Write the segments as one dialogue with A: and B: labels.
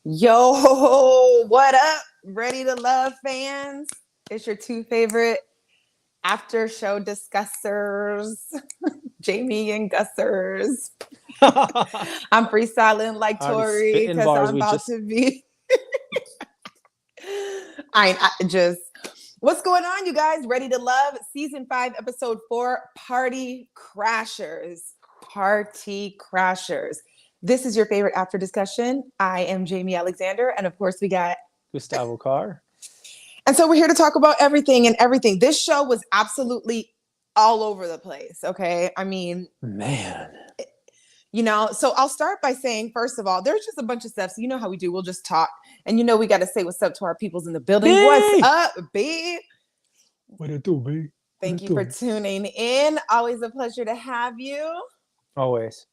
A: Yo, what up? Ready to love fans? It's your two favorite after show discussers, Jaimi and Gustavo. I'm freestyling like
B: Already
A: Tori
B: spitting
A: because
B: bars.
A: I'm
B: We
A: about
B: just
A: to be. I just. What's going on, you guys? Ready to love? Season 5, episode 4, Party Crashers. Party Crashers. This is your favorite after discussion. I am Jaimi Alexander, and of course, we got
B: Gustavo Carr.
A: And so we're here to talk about everything and everything. This show was absolutely all over the place. Okay. I mean,
B: Man.
A: so I'll start by saying, first of all, there's just a bunch of stuff. So you know how we do. We'll just talk. And we got to say what's up to our peoples in the building.
B: B!
A: What's up, B?
B: What it do, B?
A: Thank you for tuning in. Always a pleasure to have you.
B: Always.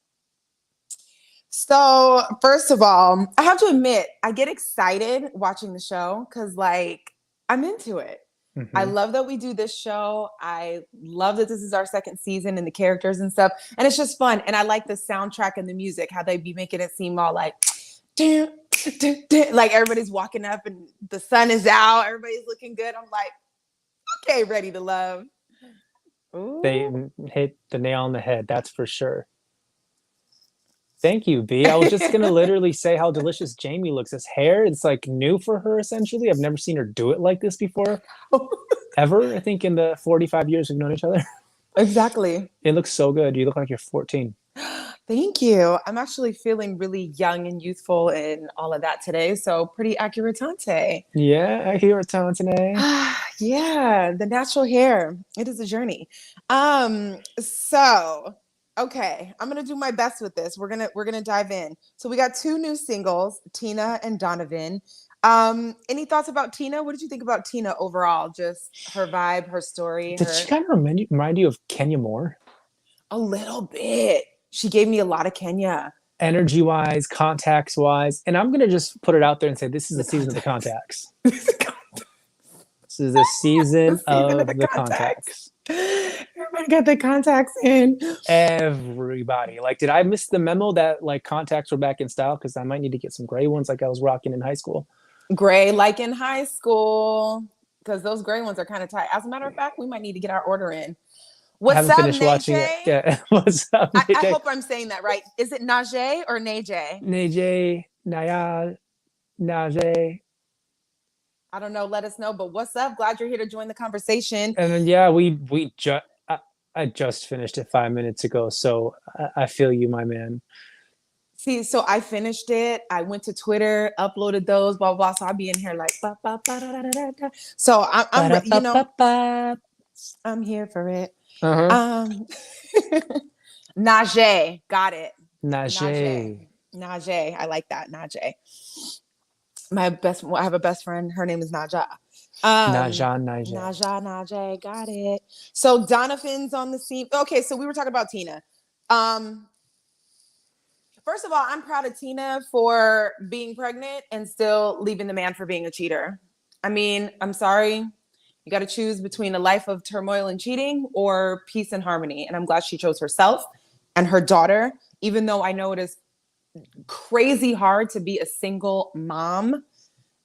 A: So, first of all, I have to admit, I get excited watching the show because, I'm into it.
B: Mm-hmm.
A: I love that we do this show. I love that this is our second season and the characters and stuff. And it's just fun. And I like the soundtrack and the music, how they be making it seem all like, like everybody's walking up and the sun is out. Everybody's looking good. I'm like, okay, ready to love.
B: Ooh. They hit the nail on the head. That's for sure. Thank you, B. I was just going to literally say how delicious Jaimi looks. His hair, it's like new for her, essentially. I've never seen her do it like this before. Ever, I think, in the 45 years we've known each other.
A: Exactly.
B: It looks so good. You look like you're 14.
A: Thank you. I'm actually feeling really young and youthful and all of that today. So pretty accuratante.
B: Yeah, accuratante.
A: Yeah, the natural hair. It is a journey. Okay, I'm gonna do my best with this. We're gonna dive in. So we got 2 new singles, Tina and Donovan. Any thoughts about Tina? What did you think about Tina overall? Just her vibe, her story.
B: Did she kind of remind you of Kenya Moore?
A: A little bit. She gave me a lot of Kenya.
B: Energy-wise, contacts-wise. And I'm going to just put it out there and say this is the season of the contacts. This is the season of the contacts.
A: Everybody got their contacts in.
B: Everybody. Like, did I miss the memo that, like, contacts were back in style? Because I might need to get some gray ones like I was rocking in high school.
A: Gray like in high school. Because those gray ones are kind of tight. As a matter of fact, we might need to get our order in. What's up, Najee?
B: Watching it. Yeah. What's up,
A: I hope I'm saying that right. Is it Najee or Najee?
B: Najee, Najee.
A: I don't know. Let us know. But what's up? Glad you're here to join the conversation.
B: And then, yeah, I just finished it 5 minutes ago. So I feel you, my man.
A: See, so I finished it. I went to Twitter, uploaded those, blah, blah, blah. So I'll be in here like, ba, ba, ba, da, da, da, da. So I'm here for it.
B: Uh-huh.
A: Najee, got it.
B: Najee.
A: I like that. Najee. I have a best friend. Her name is Naja. Najee, got it. So Donovan's on the scene. Okay, so we were talking about Tina. First of all, I'm proud of Tina for being pregnant and still leaving the man for being a cheater. I mean, I'm sorry. You got to choose between a life of turmoil and cheating or peace and harmony. And I'm glad she chose herself and her daughter, even though I know it is crazy hard to be a single mom,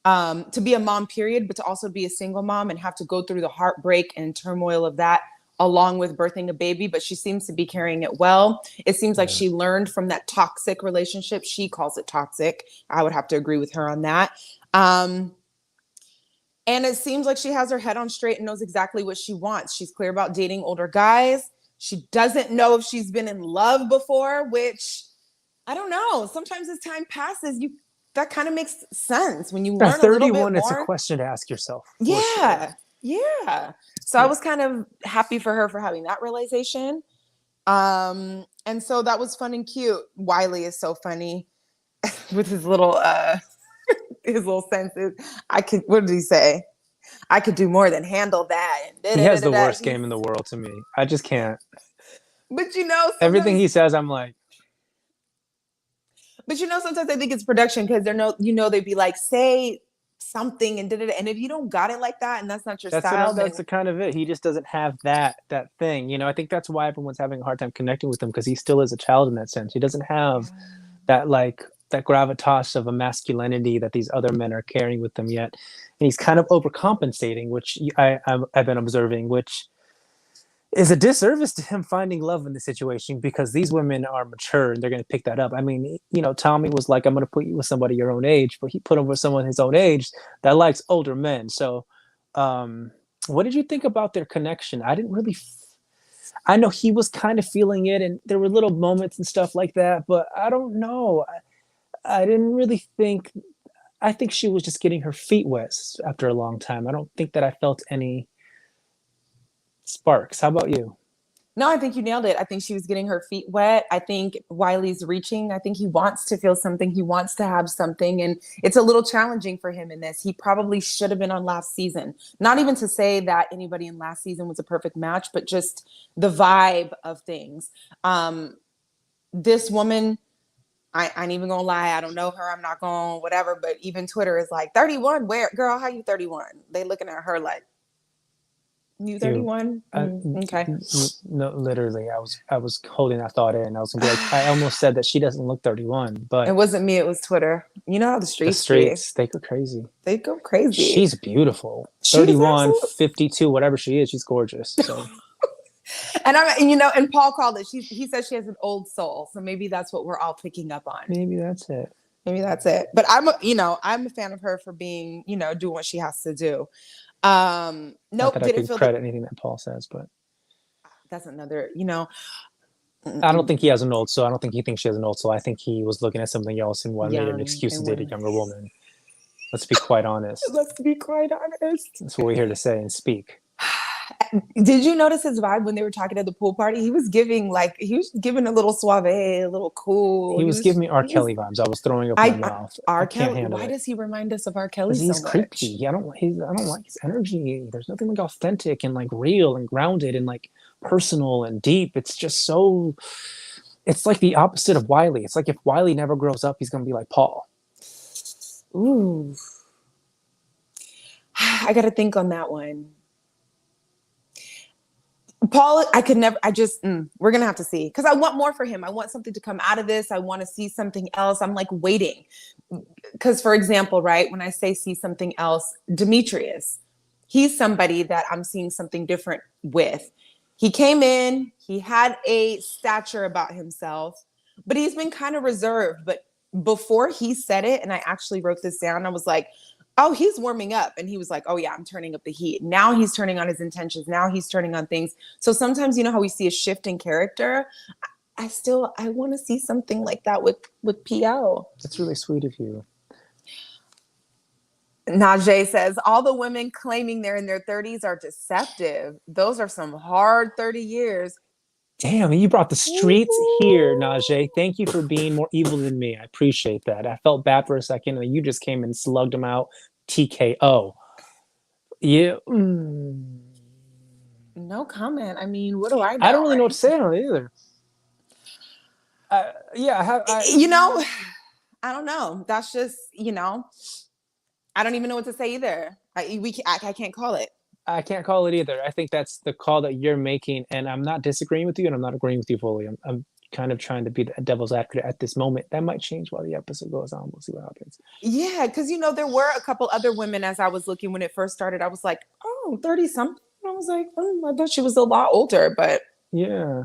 A: to be a mom, period, but to also be a single mom and have to go through the heartbreak and turmoil of that along with birthing a baby. But she seems to be carrying it well. It seems like she learned from that toxic relationship. She calls it toxic. I would have to agree with her on that. And it seems like she has her head on straight and knows exactly what she wants. She's clear about dating older guys. She doesn't know if she's been in love before, which I don't know. Sometimes as time passes, that kind of makes sense when you learn a little bit more.
B: It's a question to ask yourself.
A: Yeah. Yeah. So I was kind of happy for her for having that realization. And so that was fun and cute. Wiley is so funny with his little senses. What did he say? I could do more than handle that.
B: He has the worst game in the world to me. I just can't.
A: But
B: everything he says, I'm like.
A: But sometimes I think it's production because they'd be like, say something and and if you don't got it like that and that's not your style,
B: that's the kind of it. He just doesn't have that thing. I think that's why everyone's having a hard time connecting with him because he still is a child in that sense. He doesn't have that like that gravitas of a masculinity that these other men are carrying with them yet, and he's kind of overcompensating, which I've been observing, which is a disservice to him finding love in the situation, because these women are mature and they're going to pick that up. I mean, Tommy was like, I'm going to put you with somebody your own age, but he put him with someone his own age that likes older men. So, what did you think about their connection? I didn't really. I know he was kind of feeling it, and there were little moments and stuff like that, but I don't know. I didn't really think. I think she was just getting her feet wet after a long time. I don't think that I felt any sparks. How about you?
A: No, I think you nailed it. I think she was getting her feet wet. I think Wiley's reaching. I think he wants to feel something. He wants to have something. And it's a little challenging for him in this. He probably should have been on last season. Not even to say that anybody in last season was a perfect match, but just the vibe of things. This woman, I ain't even gonna lie. I don't know her. I'm not going whatever. But even Twitter is like, 31? Where? Girl, how you 31? They looking at her like, you 31? Okay.
B: No, literally, I was holding that thought in. I was gonna be like, I almost said that she doesn't look 31, but
A: it wasn't me. It was Twitter. You know how the streets
B: they go crazy.
A: They go crazy.
B: She's beautiful. 31, 52, whatever she is, she's gorgeous. So.
A: And Paul called it. He says she has an old soul. So maybe that's what we're all picking up on.
B: Maybe that's it.
A: But I'm a fan of her for being, doing what she has to do. Nope.
B: Not that I can credit anything that Paul says, but
A: that's another,
B: I don't think he has an old soul. I don't think he thinks she has an old soul. I think he was looking at something else and made an excuse to date a younger woman. Let's be quite honest. That's what we're here to say and speak.
A: Did you notice his vibe when they were talking at the pool party? He was giving a little suave, a little cool.
B: He was giving me R. Kelly vibes. I was throwing up my mouth.
A: R. Kelly. Why does he remind us of R. Kelly so much?
B: He's creepy. I don't like his energy. There's nothing like authentic and like real and grounded and like personal and deep. It's just so. It's like the opposite of Wiley. It's like if Wiley never grows up, he's gonna be like Paul.
A: Ooh. I got to think on that one. Paul, we're going to have to see, because I want more for him. I want something to come out of this. I want to see something else. I'm like waiting. Because, for example, right, when I say see something else, Demetrius, he's somebody that I'm seeing something different with. He came in, he had a stature about himself, but he's been kind of reserved. But before he said it, and I actually wrote this down, I was like, oh, he's warming up. And he was like, oh yeah, I'm turning up the heat. Now he's turning on his intentions. Now he's turning on things. So sometimes, how we see a shift in character. I want to see something like that with PL.
B: That's really sweet of you.
A: Najee says, all the women claiming they're in their 30s are deceptive. Those are some hard 30 years.
B: Damn, you brought the streets here, Najee. Thank you for being more evil than me. I appreciate that. I felt bad for a second, and you just came and slugged him out. TKO. Yeah.
A: No comment. I mean, what do I know?
B: I don't really know what to say on it either.
A: I don't know. That's just, I don't even know what to say either. I can't call it.
B: I can't call it either. I think that's the call that you're making, and I'm not disagreeing with you, and I'm not agreeing with you fully. I'm kind of trying to be the devil's advocate at this moment. That might change while the episode goes on. We'll see what happens.
A: Yeah, because, there were a couple other women as I was looking when it first started. I was like, oh, 30-something. I was like, I thought she was a lot older, but,
B: yeah,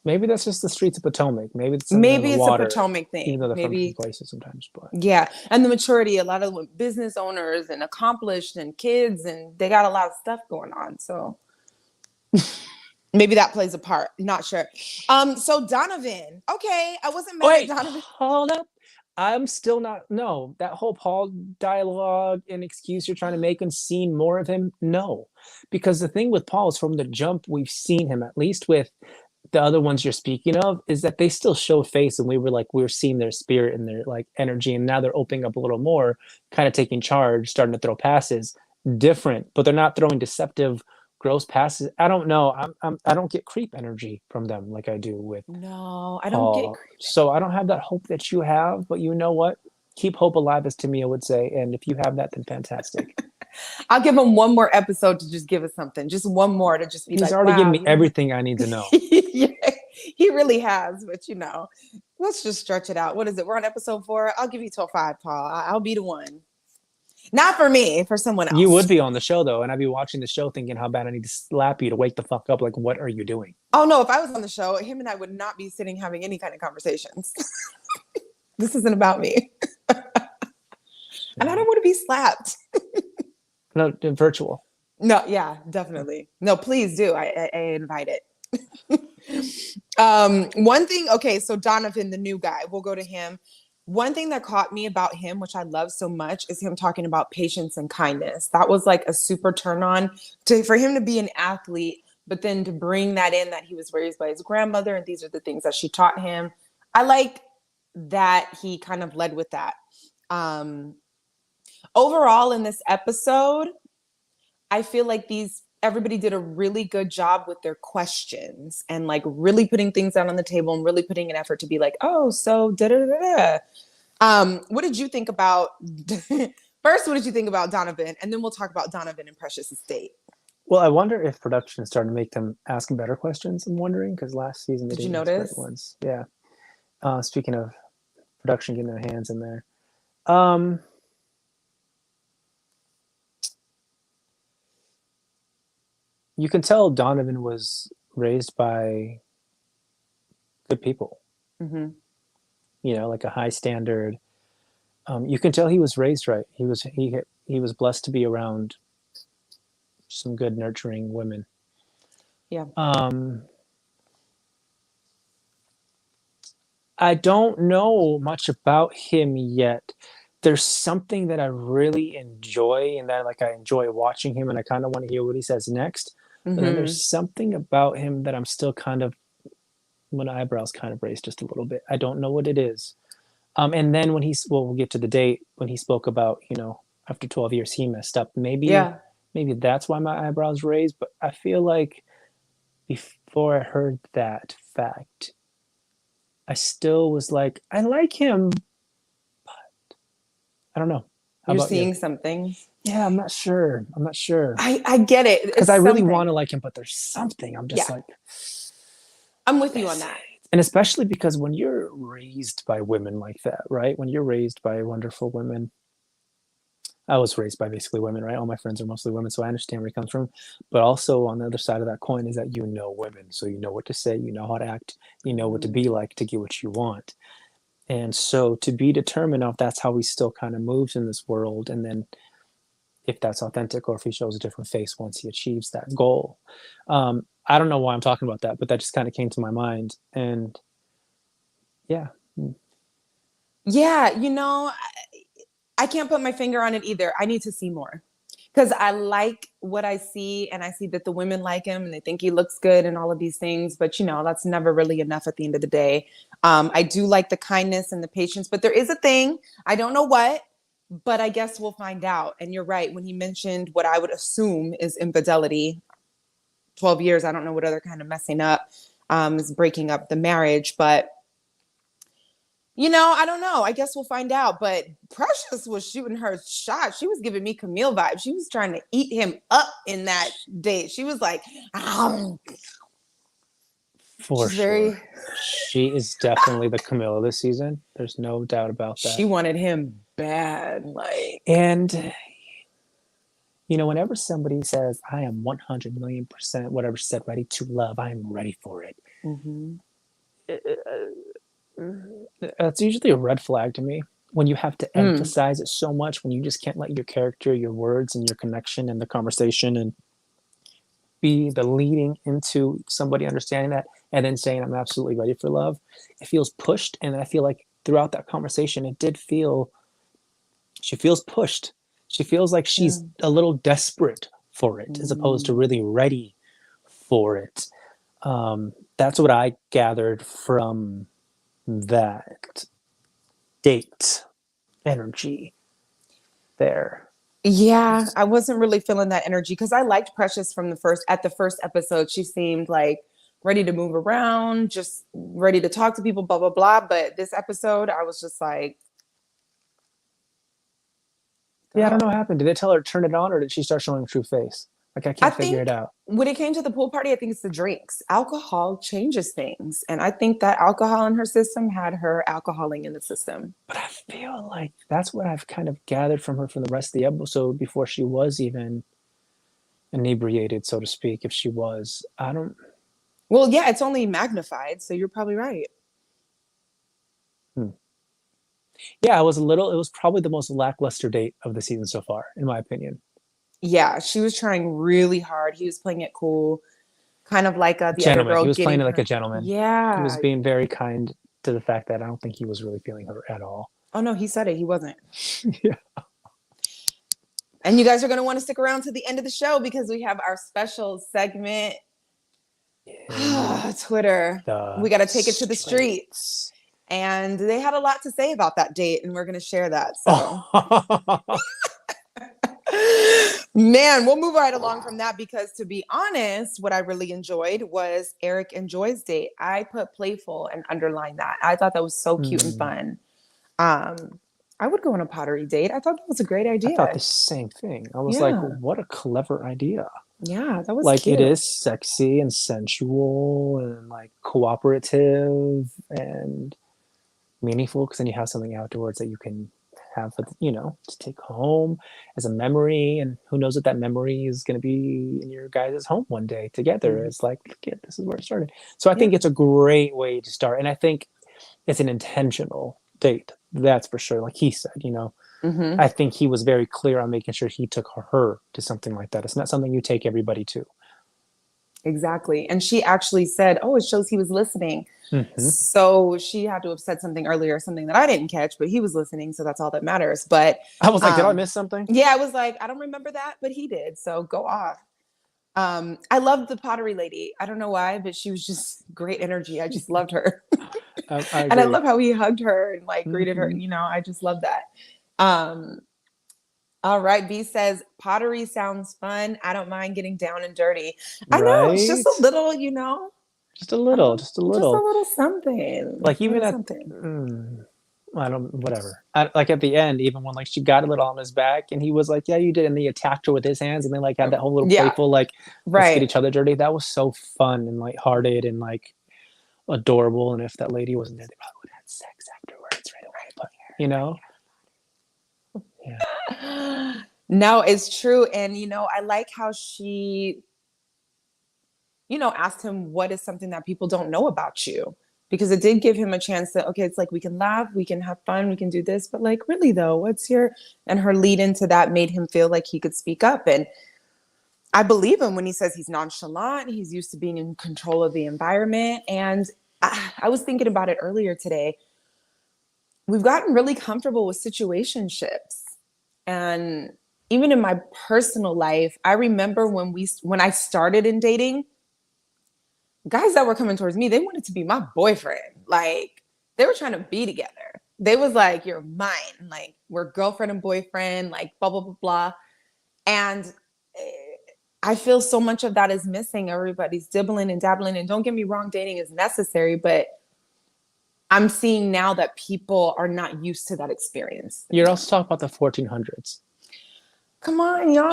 A: Maybe
B: that's just the streets of Potomac. Maybe it's
A: a Potomac thing.
B: Even though they're from different places sometimes. But
A: yeah, and the maturity, a lot of business owners and accomplished and kids, and they got a lot of stuff going on. So maybe that plays a part. Not sure. So Donovan. Okay, I wasn't mad at Donovan.
B: Hold up. I'm still not. No, that whole Paul dialogue and excuse you're trying to make and seeing more of him. No, because the thing with Paul is from the jump we've seen him, at least with the other ones you're speaking of, is that they still show face, and we were seeing their spirit and their like energy, and now they're opening up a little more, kind of taking charge, starting to throw passes different, but they're not throwing deceptive, gross passes. I don't know. I don't get creep energy from them like I do with.
A: No, I don't get creep.
B: So I don't have that hope that you have, but you know what? Keep hope alive, as Tamia would say, and if you have that, then fantastic.
A: I'll give him one more episode to just give us something. Just one more to just be
B: He's already given me everything I need to know.
A: Yeah, he really has, but Let's just stretch it out. What is it? We're on episode 4. I'll give you till 5, Paul. I'll be the one. Not for me, for someone
B: You would
A: else.
B: be on the show though, and I'd be watching the show thinking how bad I need to slap you to wake the fuck up. Like, what are you doing?
A: Oh no, if I was on the show, him and I would not be sitting having any kind of conversations. This isn't about me. And I don't want to be slapped.
B: No, virtual.
A: No, yeah, definitely. No, please do. I invite it. One thing, okay, so Donovan, the new guy, we'll go to him. One thing that caught me about him, which I love so much, is him talking about patience and kindness. That was like a super turn on for him to be an athlete, but then to bring that in that he was raised by his grandmother and these are the things that she taught him. I like that he kind of led with that. Overall, in this episode, I feel like everybody did a really good job with their questions and like really putting things out on the table and really putting an effort to be like, oh, so da da da da. What did you think about first? What did you think about Donovan? And then we'll talk about Donovan and Precious Estate.
B: Well, I wonder if production started to make them ask better questions. I'm wondering because last season they
A: Did you
B: didn't ask
A: notice?
B: great ones. Yeah. Speaking of production getting their hands in there, you can tell Donovan was raised by good people.
A: Mm-hmm.
B: You know, like a high standard. You can tell he was raised right. He was blessed to be around some good nurturing women.
A: Yeah.
B: I don't know much about him yet. There's something that I really enjoy and that like I enjoy watching him and I kind of want to hear what he says next.
A: Mm-hmm.
B: But then there's something about him that I'm still kind of my eyebrows kind of raised just a little bit. I don't know what it is. And then when we'll get to the date when he spoke about, you know, after 12 years he messed up. Maybe that's why my eyebrows raised, but I feel like before I heard that fact, I still was like, I like him, but I don't know.
A: You're seeing something.
B: Yeah, I'm not sure.
A: I get it.
B: Because I really want to like him, but there's something. I'm just like,
A: I'm with you on that.
B: And especially because when you're raised by women like that, right? When you're raised by wonderful women, I was raised by basically women, right? All my friends are mostly women, so I understand where he comes from. But also on the other side of that coin is that you know women, so you know what to say, you know how to act, you know what to be like to get what you want. And so to be determined if that's how he still kind of moves in this world, and then if that's authentic or if he shows a different face once he achieves that goal. I don't know why I'm talking about that, but that just kind of came to my mind. And yeah.
A: Yeah, you know, I can't put my finger on it either. I need to see more because I like what I see and I see that the women like him and they think he looks good and all of these things. But, you know, that's never really enough at the end of the day. I do like the kindness and the patience, but there is a thing. I don't know what, but I guess we'll find out. And you're right. When he mentioned what I would assume is infidelity, 12 years, I don't know what other kind of messing up is breaking up the marriage, but you know, I don't know. I guess we'll find out. But Precious was shooting her shot. She was giving me Camille vibes. She was trying to eat him up in that date. She was like, ow.
B: For sure. She is definitely the Camille this season. There's no doubt about that.
A: She wanted him bad.
B: And you know, whenever somebody says, I am 100 million %, whatever she said, ready to love, I am ready for it.
A: Mm-hmm.
B: It's usually a red flag to me when you have to emphasize it so much, when you just can't let your character, your words, and your connection and the conversation and be the leading into somebody understanding that and then saying, I'm absolutely ready for love. It feels pushed. And I feel like throughout that conversation, it did feel, she feels pushed. She feels like she's a little desperate for it as opposed to really ready for it. That's what I gathered from that date energy there.
A: Yeah, I wasn't really feeling that energy because I liked Precious from the first episode. She seemed like ready to move around, just ready to talk to people, blah, blah, blah. But this episode, I was just like,
B: yeah, I don't know what happened. Did they tell her to turn it on or did she start showing her true face? Like I
A: I
B: can't figure it
A: think
B: out.
A: when it came to the pool party, I think it's the drinks. Alcohol changes things. And I think that alcohol in her system had her alcoholing in the system.
B: But I feel like that's what I've kind of gathered from her from the rest of the episode before she was even inebriated, so to speak. If she was, I don't.
A: Well, yeah, it's only magnified. So you're probably right.
B: Hmm. Yeah, it was a little. It was probably the most lackluster date of the season so far, in my opinion.
A: Yeah, she was trying really hard. He was playing it cool, kind of like the other
B: Gentleman.
A: girl
B: He was playing
A: getting
B: it like a
A: her.
B: gentleman. He was
A: Yeah.
B: being very kind to the fact that I don't think he was really feeling her at all.
A: Oh, no, he said it. He wasn't.
B: Yeah.
A: And you guys are going to want to stick around to the end of the show because we have our special segment.
B: In
A: Twitter. We
B: the
A: got to take it to the streets.
B: streets.
A: And they had a lot to say about that date, and we're going to share that. So,
B: Oh.
A: man, we'll move right along from that because, to be honest, what I really enjoyed was Eric and Joy's date. I put playful and underlined that. I thought that was so cute and fun. I would go on a pottery date. I thought that was a great
B: I thought
A: idea.
B: the same thing. I was like,
A: Yeah.
B: what a clever idea.
A: Yeah, that was
B: Like
A: cute.
B: it is sexy and sensual and like cooperative and meaningful because then you have something outdoors that you can have, to take home as a memory. And who knows if that memory is going to be in your guys' home one day together.
A: Mhm.
B: It's like, look at this is where it started. So I
A: Yeah.
B: think it's a great way to start. And I think it's an intentional date. That's for sure. Like he said.
A: Mm-hmm.
B: I think he was very clear on making sure he took her to something like that. It's not something you take everybody to.
A: Exactly. And she actually said, oh, it shows he was listening.
B: Mm-hmm.
A: So she had to have said something earlier, something that I didn't catch, but he was listening. So that's all that matters. But
B: I was like, did I miss something?
A: yeah, I was like, I don't remember that, but he did. So go off. I loved the pottery lady. I don't know why, but she was just great energy. I just loved her.
B: I
A: And I
B: agree.
A: love how he hugged her and like greeted her.
B: Mm-hmm.
A: I just love that. Um, all right. B says pottery sounds fun. I don't mind getting down and dirty. I know it's just
B: Right?
A: a little,
B: Just a little, just a
A: just a
B: little.
A: little something.
B: Like
A: A
B: even
A: little
B: at,
A: something.
B: I don't, whatever. Like at the end, even when like she got a little on his back and he was like, yeah, you did. And then he attacked her with his hands and they like had that whole little
A: Yeah.
B: playful, like, let's get
A: Right.
B: each other dirty. That was so fun and lighthearted and like adorable. And if that lady wasn't there, they probably would have had sex afterwards right away. But, yeah.
A: No, it's true. And, I like how she, asked him, what is something that people don't know about you? Because it did give him a chance that, okay, it's like we can laugh, we can have fun, we can do this. But like, really, though, and her lead into that made him feel like he could speak up. And I believe him when he says he's nonchalant, he's used to being in control of the environment. And I was thinking about it earlier today. We've gotten really comfortable with situationships. And even in my personal life, I remember when I started in dating, guys that were coming towards me, they wanted to be my boyfriend. Like they were trying to be together. They was like, you're mine. Like we're girlfriend and boyfriend, like blah, blah, blah, blah. And I feel so much of that is missing. Everybody's dibbling and dabbling. And don't get me wrong, dating is necessary, but I'm seeing now that people are not used to that experience.
B: You're also talking about the 1400s.
A: Come on, y'all.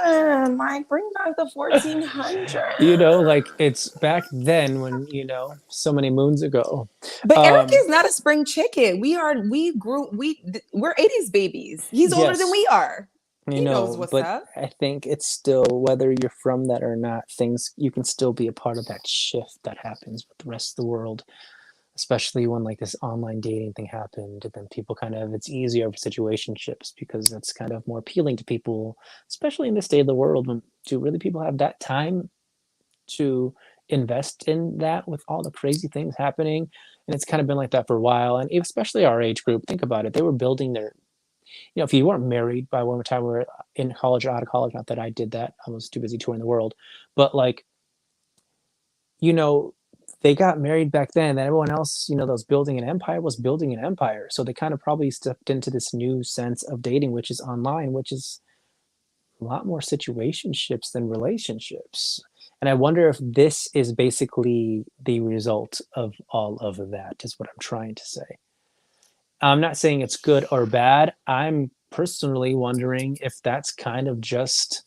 A: Man. Like, bring back the 1400s.
B: Like it's back then when, so many moons ago.
A: But Eric is not a spring chicken. We're 80s babies. He's older than we are. He knows what's up.
B: I think it's still, whether you're from that or not, you can still be a part of that shift that happens with the rest of the world. Especially when like this online dating thing happened, and then people it's easier for situationships because it's kind of more appealing to people, especially in this state of the world. When do really people have that time to invest in that with all the crazy things happening? And it's kind of been like that for a while. And especially our age group, think about it. They were building their, if you weren't married by one time we were in college or out of college, not that I did that. I was too busy touring the world. But like, they got married back then, and everyone else, that was building an empire was building an empire. So they kind of probably stepped into this new sense of dating, which is online, which is a lot more situationships than relationships. And I wonder if this is basically the result of all of that, is what I'm trying to say. I'm not saying it's good or bad. I'm personally wondering if that's kind of just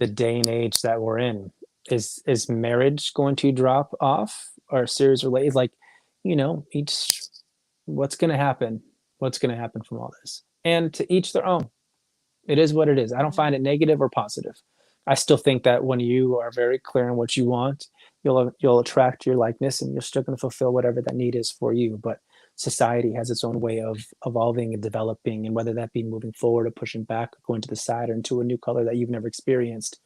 B: the day and age that we're in. Is marriage going to drop off, or serious related? Like, each what's going to happen? What's going to happen from all this? And to each their own. It is what it is. I don't find it negative or positive. I still think that when you are very clear on what you want, you'll attract your likeness, and you're still going to fulfill whatever that need is for you. But society has its own way of evolving and developing, and whether that be moving forward or pushing back, or going to the side or into a new color that you've never experienced,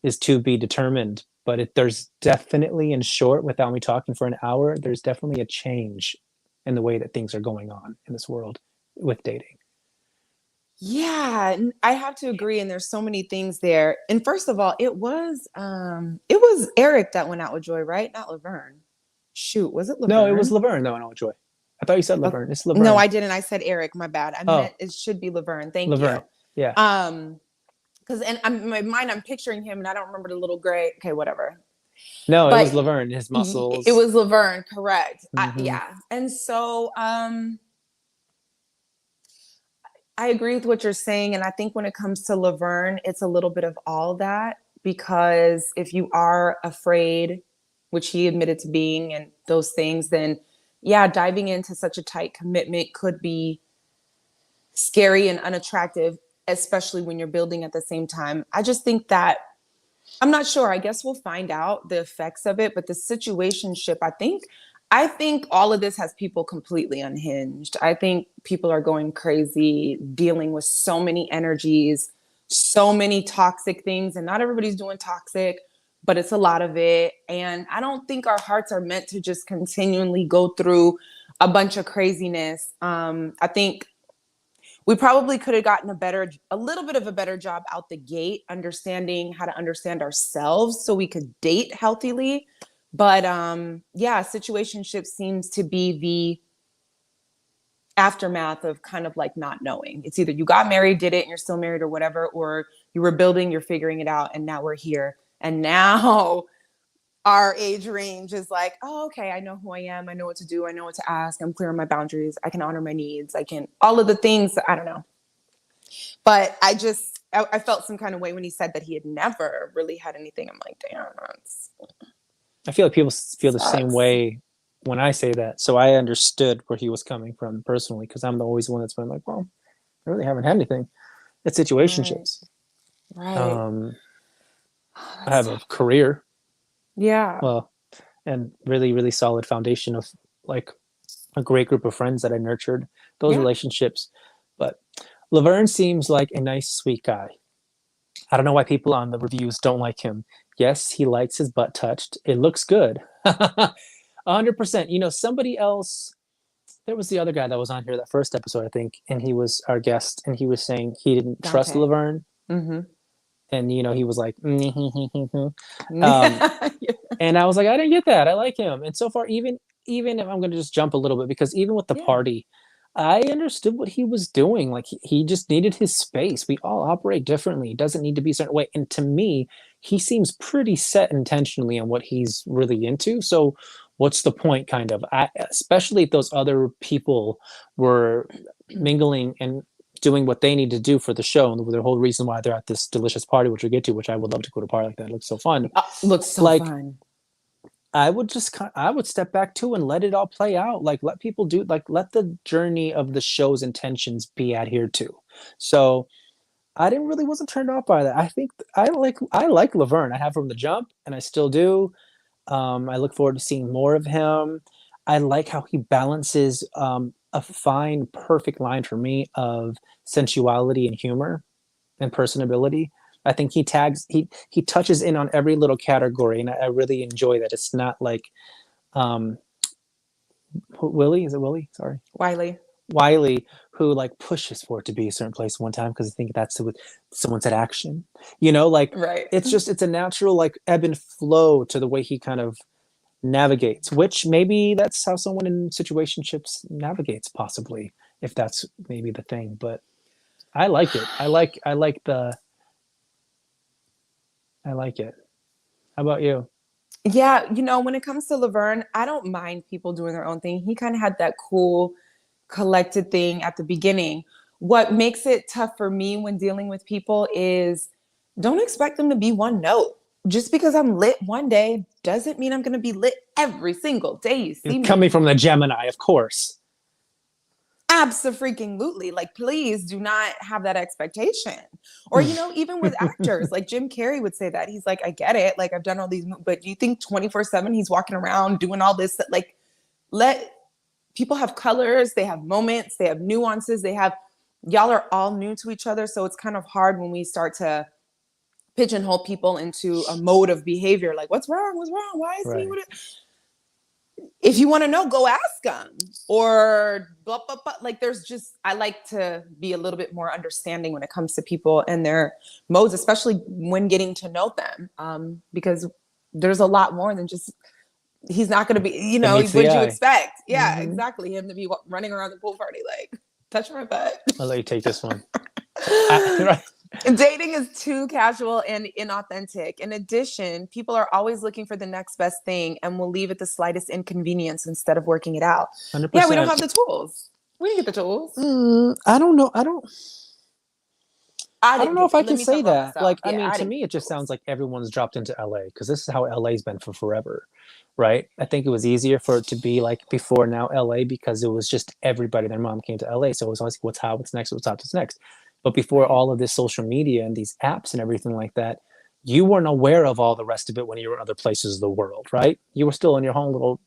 B: is to be determined. But there's definitely, in short, without me talking for an hour, there's definitely a change in the way that things are going on in this world with dating.
A: Yeah, I have to agree. And there's so many things there. And first of all, it was Eric that went out with Joy, right? Not Laverne. Shoot, was it
B: No, it was
A: Laverne?
B: Laverne. No, no, Joy. I thought you said
A: Oh,
B: Laverne. It's
A: no,
B: Laverne.
A: I didn't. I said Eric. My bad. I
B: Oh,
A: meant it should be Laverne. Thank you.
B: Laverne. Yeah.
A: Because in my mind, I'm picturing him, and I don't remember the little gray. Okay, whatever.
B: No, it was
A: But
B: Laverne. His
A: it
B: muscles.
A: was Laverne, correct?
B: Hmm.
A: Yeah. And so, I agree with what you're saying. And I think when it comes to Laverne, it's a little bit of all that, because if you are afraid, which he admitted to being, and those things, then yeah, diving into such a tight commitment could be scary and unattractive, especially when you're building at the same time. I just think that I'm not sure. I guess we'll find out the effects of it, but the situationship, I think all of this has people completely unhinged. I think people are going crazy, dealing with so many energies, so many toxic things, and not everybody's doing toxic, but it's a lot of it. And I don't think our hearts are meant to just continually go through a bunch of craziness. I think we probably could have gotten a little bit of a better job out the gate, understanding how to understand ourselves so we could date healthily. But yeah, situationship seems to be the aftermath of kind of like not knowing. It's either you got married, did it, and you're still married, or whatever, or you were building, you're figuring it out, and now we're here. And now our age range is like, oh, okay, I know who I am. I know what to do. I know what to ask. I'm clear on my boundaries. I can honor my needs. I can, all of the things. I don't know. But I felt some kind of way when he said that he had never really had anything. I'm like, damn, that's
B: I feel like people feel the same
A: sucks.
B: way when I say that. So I understood where he was coming from personally, because I'm always the one that's been like, well, I really haven't had anything. It's
A: Right.
B: situationships.
A: Right.
B: Um,
A: Oh,
B: I
A: that's
B: have a
A: tough.
B: career,
A: Yeah.
B: well, and really, really solid foundation of like a great group of friends that I nurtured, those
A: Yeah.
B: relationships. But Laverne seems like a nice, sweet guy. I don't know why people on the reviews don't like him. Yes, he likes his butt touched. It looks good. 100%. Somebody else, there was the other guy that was on here that first episode, I think, and he was our guest, and he was saying he didn't trust
A: Dante.
B: Laverne.
A: Mm-hmm.
B: And, he was like, um,
A: Yeah.
B: and I was like, I didn't get that. I like him. And so far, even if I'm going to just jump a little bit, because even with the
A: Yeah.
B: party, I understood what he was doing. Like he just needed his space. We all operate differently. It doesn't need to be a certain way. And to me, he seems pretty set intentionally on what he's really into. So what's the point, kind of? Especially if those other people were mingling and doing what they need to do for the show, and the whole reason why they're at this delicious party, which we'll get to, which I would love to go to a party like that. It looks so fun.
A: Looks so
B: Like,
A: fun.
B: I would step back too and let it all play out. Like let people do, like let the journey of the show's intentions be adhered to. So I didn't really wasn't turned off by that. I think I like Laverne. I have from the jump, and I still do. I look forward to seeing more of him. I like how he balances a fine, perfect line for me of sensuality and humor and personability. I think he touches in on every little category, and I really enjoy that. It's not like um, Willie. Is it Willie? Sorry,
A: Wiley.
B: Wiley, who like pushes for it to be a certain place one time because I think that's what someone said action. Like
A: Right.
B: it's a natural like ebb and flow to the way he kind of navigates, which maybe that's how someone in situationships navigates, possibly, if that's maybe the thing. But I like it. I like it. How about you?
A: Yeah, when it comes to Laverne, I don't mind people doing their own thing. He kind of had that cool collected thing at the beginning. What makes it tough for me when dealing with people is Don't expect them to be one note. Just because I'm lit one day doesn't mean I'm going to be lit every single day you see me.
B: Coming from the Gemini, of course.
A: Abso-freaking-lutely. Like, please do not have that expectation. Or, you know, even with actors, like Jim Carrey would say that. He's like, I get it. Like, I've done all these, but do you think 24/7 he's walking around doing all this? Like, let people have colors, they have moments, they have nuances, y'all are all new to each other. So it's kind of hard when we start to pigeonhole people into a mode of behavior. Like, what's wrong? What's wrong? Why is
B: Right.
A: he with it? If you want to know, go ask them, or blah, blah, blah. Like, I like to be a little bit more understanding when it comes to people and their modes, especially when getting to know them, because there's a lot more than just, he's not going to be, you know, what did you expect? Yeah, exactly. Him to be running around the pool party, like, touch my butt.
B: I'll let you take this one.
A: Dating is too casual and inauthentic. In addition, people are always looking for the next best thing and will leave at the slightest inconvenience instead of working it out.
B: 100%.
A: Yeah, we don't have the tools. We didn't get the tools.
B: I don't know. I don't know if I can say that. Like, I mean, to me, it just sounds like everyone's dropped into LA because this is how LA's been for forever, right? I think it was easier for it to be like before now LA because it was just everybody. Their mom came to LA, so it was always what's next, what's next. But before all of this social media and these apps and everything like that, you weren't aware of all the rest of it when you were in other places of the world, right? You were still in your home little,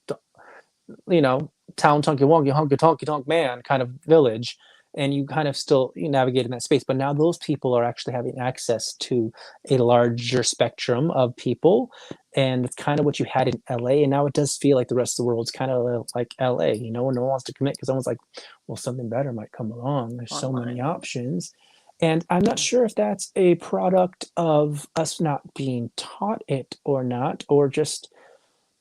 B: you know, town tonky wonky honky tonky tonk man kind of village, and you kind of still navigate in that space. But now those people are actually having access to a larger spectrum of people, and it's kind of what you had in LA. And now it does feel like the rest of the world's kind of like LA. You know, no one wants to commit because someone's like, well, something better might come along. There's so many options. And I'm not sure if that's a product of us not being taught it or not, or just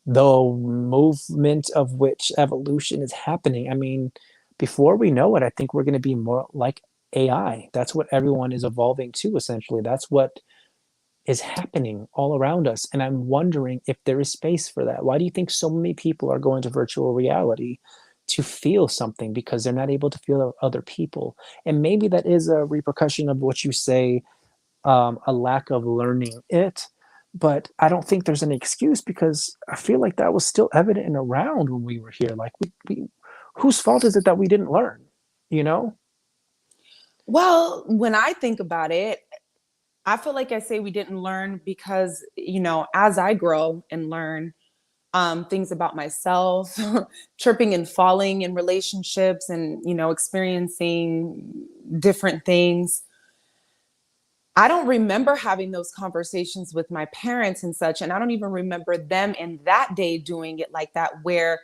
B: the movement of which evolution is happening. I mean, before we know it, I think we're going to be more like AI. That's what everyone is evolving to, essentially. That's what is happening all around us. And I'm wondering if there is space for that. Why do you think so many people are going to virtual reality to feel something? Because they're not able to feel other people. And maybe that is a repercussion of what you say, a lack of learning it. But I don't think there's any excuse because I feel like that was still evident and around when we were here. Like, we whose fault is it that we didn't learn, you know?
A: Well, when I think about it, I feel like I say we didn't learn because, you know, as I grow and learn things about myself, tripping and falling in relationships and, you know, experiencing different things, I don't remember having those conversations with my parents and such. And I don't even remember them in that day doing it like that, where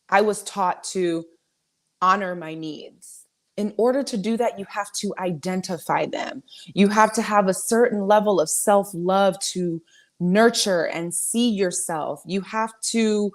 A: I was taught to honor my needs. In order to do that, you have to identify them. You have to have a certain level of self-love to nurture and see yourself. You have to,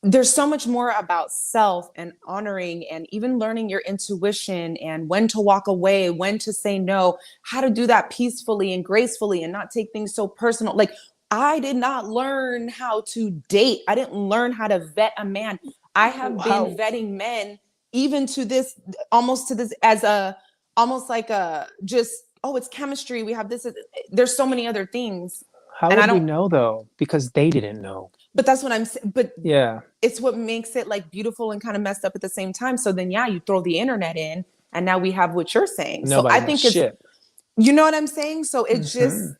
A: there's so much more about self and honoring and even learning your intuition and when to walk away, when to say no, how to do that peacefully and gracefully and not take things so personal. Like, I did not learn how to date. I didn't learn how to vet a man. I have been vetting men even to this, almost to this, as a, almost like a, just, oh, it's chemistry. We have this. There's so many other things.
B: How would we know though? Because they didn't know.
A: But that's what I'm saying. But
B: yeah,
A: it's what makes it like beautiful and kind of messed up at the same time. So then, yeah, you throw the internet in and now we have what you're saying.
B: Nobody
A: so I think it's, you know what I'm saying? So it's just,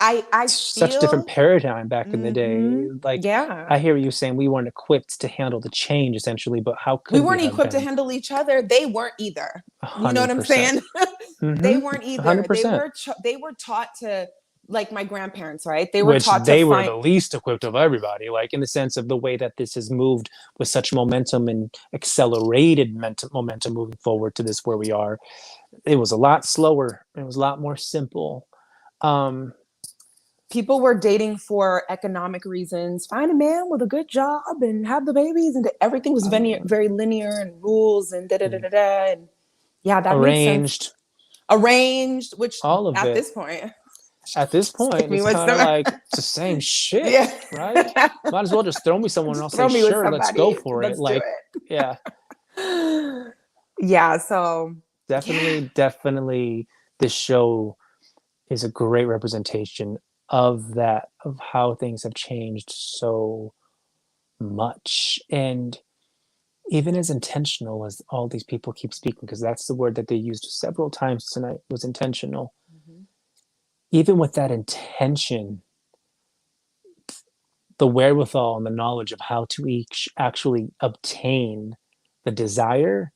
A: I feel
B: such a different paradigm back in the day. Like,
A: yeah,
B: I hear you saying we weren't equipped to handle the change, essentially, but how could
A: we weren't equipped to handle each other? They weren't either. 100%. You know what I'm saying? They weren't either. 100%. They were taught to, like my grandparents, right? They were taught to
B: they were the least equipped of everybody, like in the sense of the way that this has moved with such momentum and accelerated momentum moving forward to this where we are. It was a lot slower. It was a lot more simple.
A: People were dating for economic reasons. Find a man with a good job and have the babies, and everything was very linear and rules and da da da da da. And yeah, that
B: arranged,
A: makes sense. Arranged, which
B: all of
A: at
B: this
A: point,
B: it's kind of like it's the same shit, yeah. Right? Might as well just throw me someone else. Say, sure, let's go for it. Like, yeah,
A: yeah. So
B: definitely, this show is a great representation of that, of how things have changed so much. And even as intentional as all these people keep speaking, because that's the word that they used several times tonight, was intentional.
A: Mhm.
B: Even with that intention, the wherewithal and the knowledge of how to each actually obtain the desire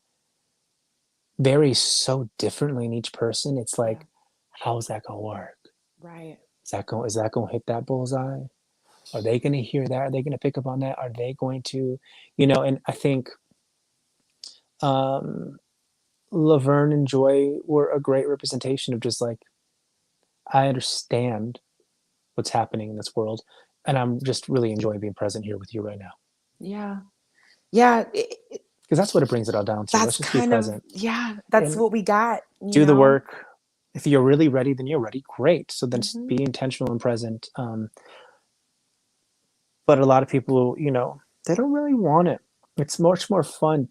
B: varies so differently in each person. It's
A: Yeah.
B: like, how's that gonna work?
A: Right.
B: Is that gonna hit that bullseye? Are they gonna hear that? Are they gonna pick up on that? Are they going to, and I think um Laverne and Joy were a great representation of just like, I understand what's happening in this world, and I'm just really enjoying being present here with you right now.
A: Yeah. Yeah.
B: Because that's what it brings it all down to.
A: That's
B: Let's just be
A: kind of,
B: present
A: yeah, that's
B: and
A: what we got, you
B: do the
A: know?
B: work. If you're really ready, then you're ready. Great. So then
A: Hmm.
B: be intentional and present. But a lot of people, they don't really want it. It's much more fun,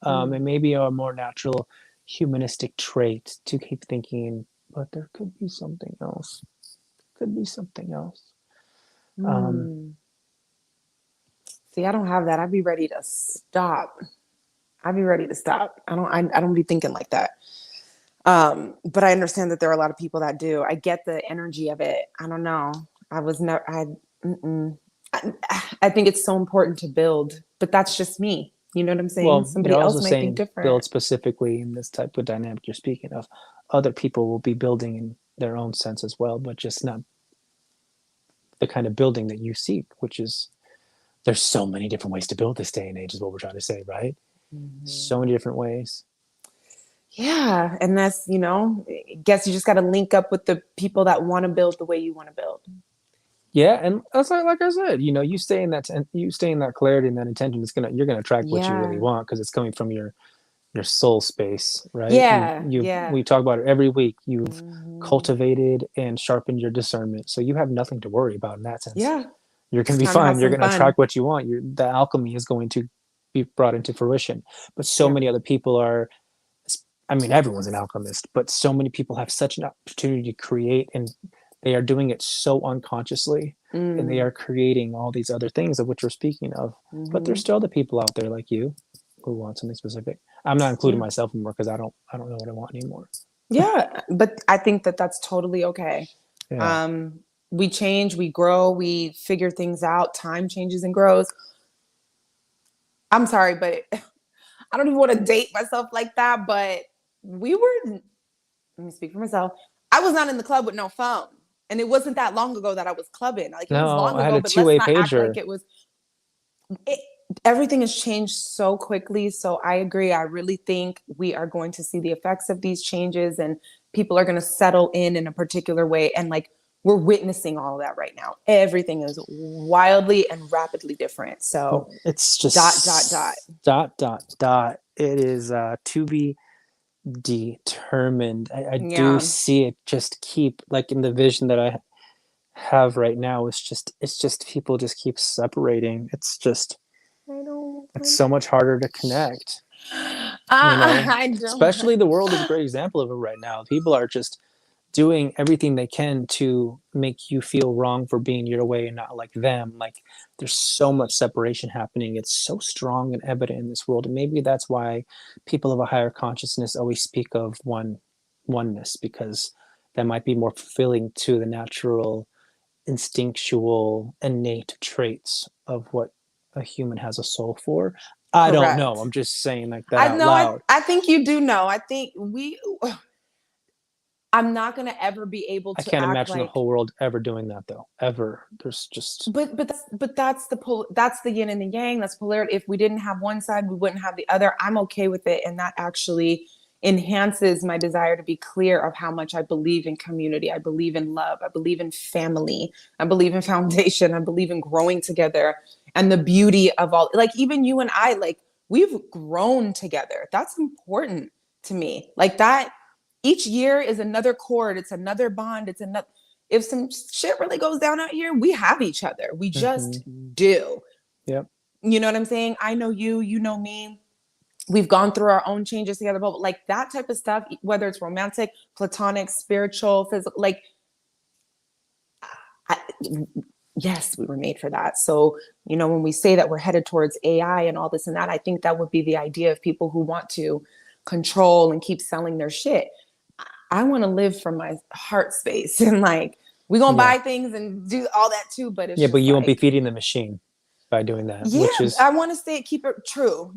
A: Mm.
B: and maybe a more natural humanistic trait to keep thinking, but there could be something else. Could be something else. Um,
A: Mm. See, I don't have that. I'd be ready to stop. I'd be ready to stop. I don't be thinking like that. But I understand that there are a lot of people that do. I get the energy of it. I don't know. I was never, mm-mm. I, I think it's so important to build, but that's just me. You know what I'm saying?
B: well,
A: Somebody
B: you're also
A: else might think
B: saying
A: different.
B: build specifically in this type of dynamic you're speaking of. Other people will be building in their own sense as well, but just not the kind of building that you seek, which is there's so many different ways to build this day and age, is what we're trying to say, right?
A: Mhm.
B: So many different ways.
A: Yeah. And that's, I guess you just got to link up with the people that want to build the way you want to build.
B: Yeah, and that's like I said, you stay in that you stay in that clarity and that intention. You're gonna attract what you really
A: Yeah.
B: want because it's coming from your soul space, right?
A: Yeah. Yeah.
B: We talk about it every week. You've
A: Hmm.
B: cultivated and sharpened your discernment, so you have nothing to worry about in that sense.
A: Yeah.
B: You're
A: It's
B: gonna be
A: time to have
B: fine. You're
A: some
B: gonna
A: fun.
B: attract what you want. The alchemy is going to be brought into fruition. But so
A: Yeah.
B: many other people are. I mean, everyone's an alchemist, but so many people have such an opportunity to create, and they are doing it so unconsciously, and they
A: Mm.
B: are creating all these other things of which we're speaking of. But there's
A: Hmm.
B: still the people out there like you who want something specific. I'm not including
A: Yeah.
B: myself anymore because I don't know what I want anymore.
A: Yeah. But I think that that's totally okay.
B: Yeah.
A: Um, we change, we grow, we figure things out. Time changes and grows. I'm sorry, but I don't even want to date myself like that. But we were, let me speak for myself. I was not in the club with no phone. And it wasn't that long ago that I was clubbing. Like it was
B: No,
A: long
B: I had
A: ago,
B: a
A: but let's
B: two-way
A: not act like
B: pager.
A: it was it, everything has changed so quickly. So I agree. I really think we are going to see the effects of these changes and people are going to settle in a particular way. And like we're witnessing all of that right now. Everything is wildly and rapidly different. So
B: It's
A: dot, dot, dot.
B: just dot dot dot. It is to be determined. I do
A: Yeah.
B: see it just keep like in the vision that I have right now. It's just people just keep separating.
A: I don't.
B: It's so much harder to connect.
A: I don't.
B: Especially the world is a great example of it right now. People are just doing everything they can to make you feel wrong for being your way and not like them. Like there's so much separation happening. It's so strong and evident in this world. And maybe that's why people of a higher consciousness always speak of oneness, because that might be more fulfilling to the natural, instinctual, innate traits of what a human has a soul for. I don't know.
A: Correct.
B: I'm just saying like that
A: I
B: out
A: know.
B: loud.
A: I think you do know. I think I'm not going to ever be able
B: I
A: to
B: can't
A: act
B: imagine the
A: like
B: whole world ever doing that though. Ever. There's just
A: but that's the yin and the yang. That's polarity. If we didn't have one side, we wouldn't have the other. I'm okay with it, and that actually enhances my desire to be clear of how much I believe in community. I believe in love. I believe in family. I believe in foundation. I believe in growing together and the beauty of all. Like even you and I, like we've grown together. That's important to me. Like that. Each year is another chord. It's another bond. It's another if some shit really goes down out here, we have each other. We just
B: mm-hmm.
A: do.
B: Yep.
A: You know what I'm saying? I know you, you know me. We've gone through our own changes together, but like that type of stuff, whether it's romantic, platonic, spiritual, physical, like I, yes, we were made for that. So, when we say that we're headed towards AI and all this and that, I think that would be the idea of people who want to control and keep selling their shit. I want to live from my heart space and like, we're going to
B: Yeah.
A: buy things and do all that too. But it's
B: Yeah, but
A: just
B: you won't be
A: like,
B: feeding the machine by doing that,
A: yeah,
B: which is
A: I want to keep it true.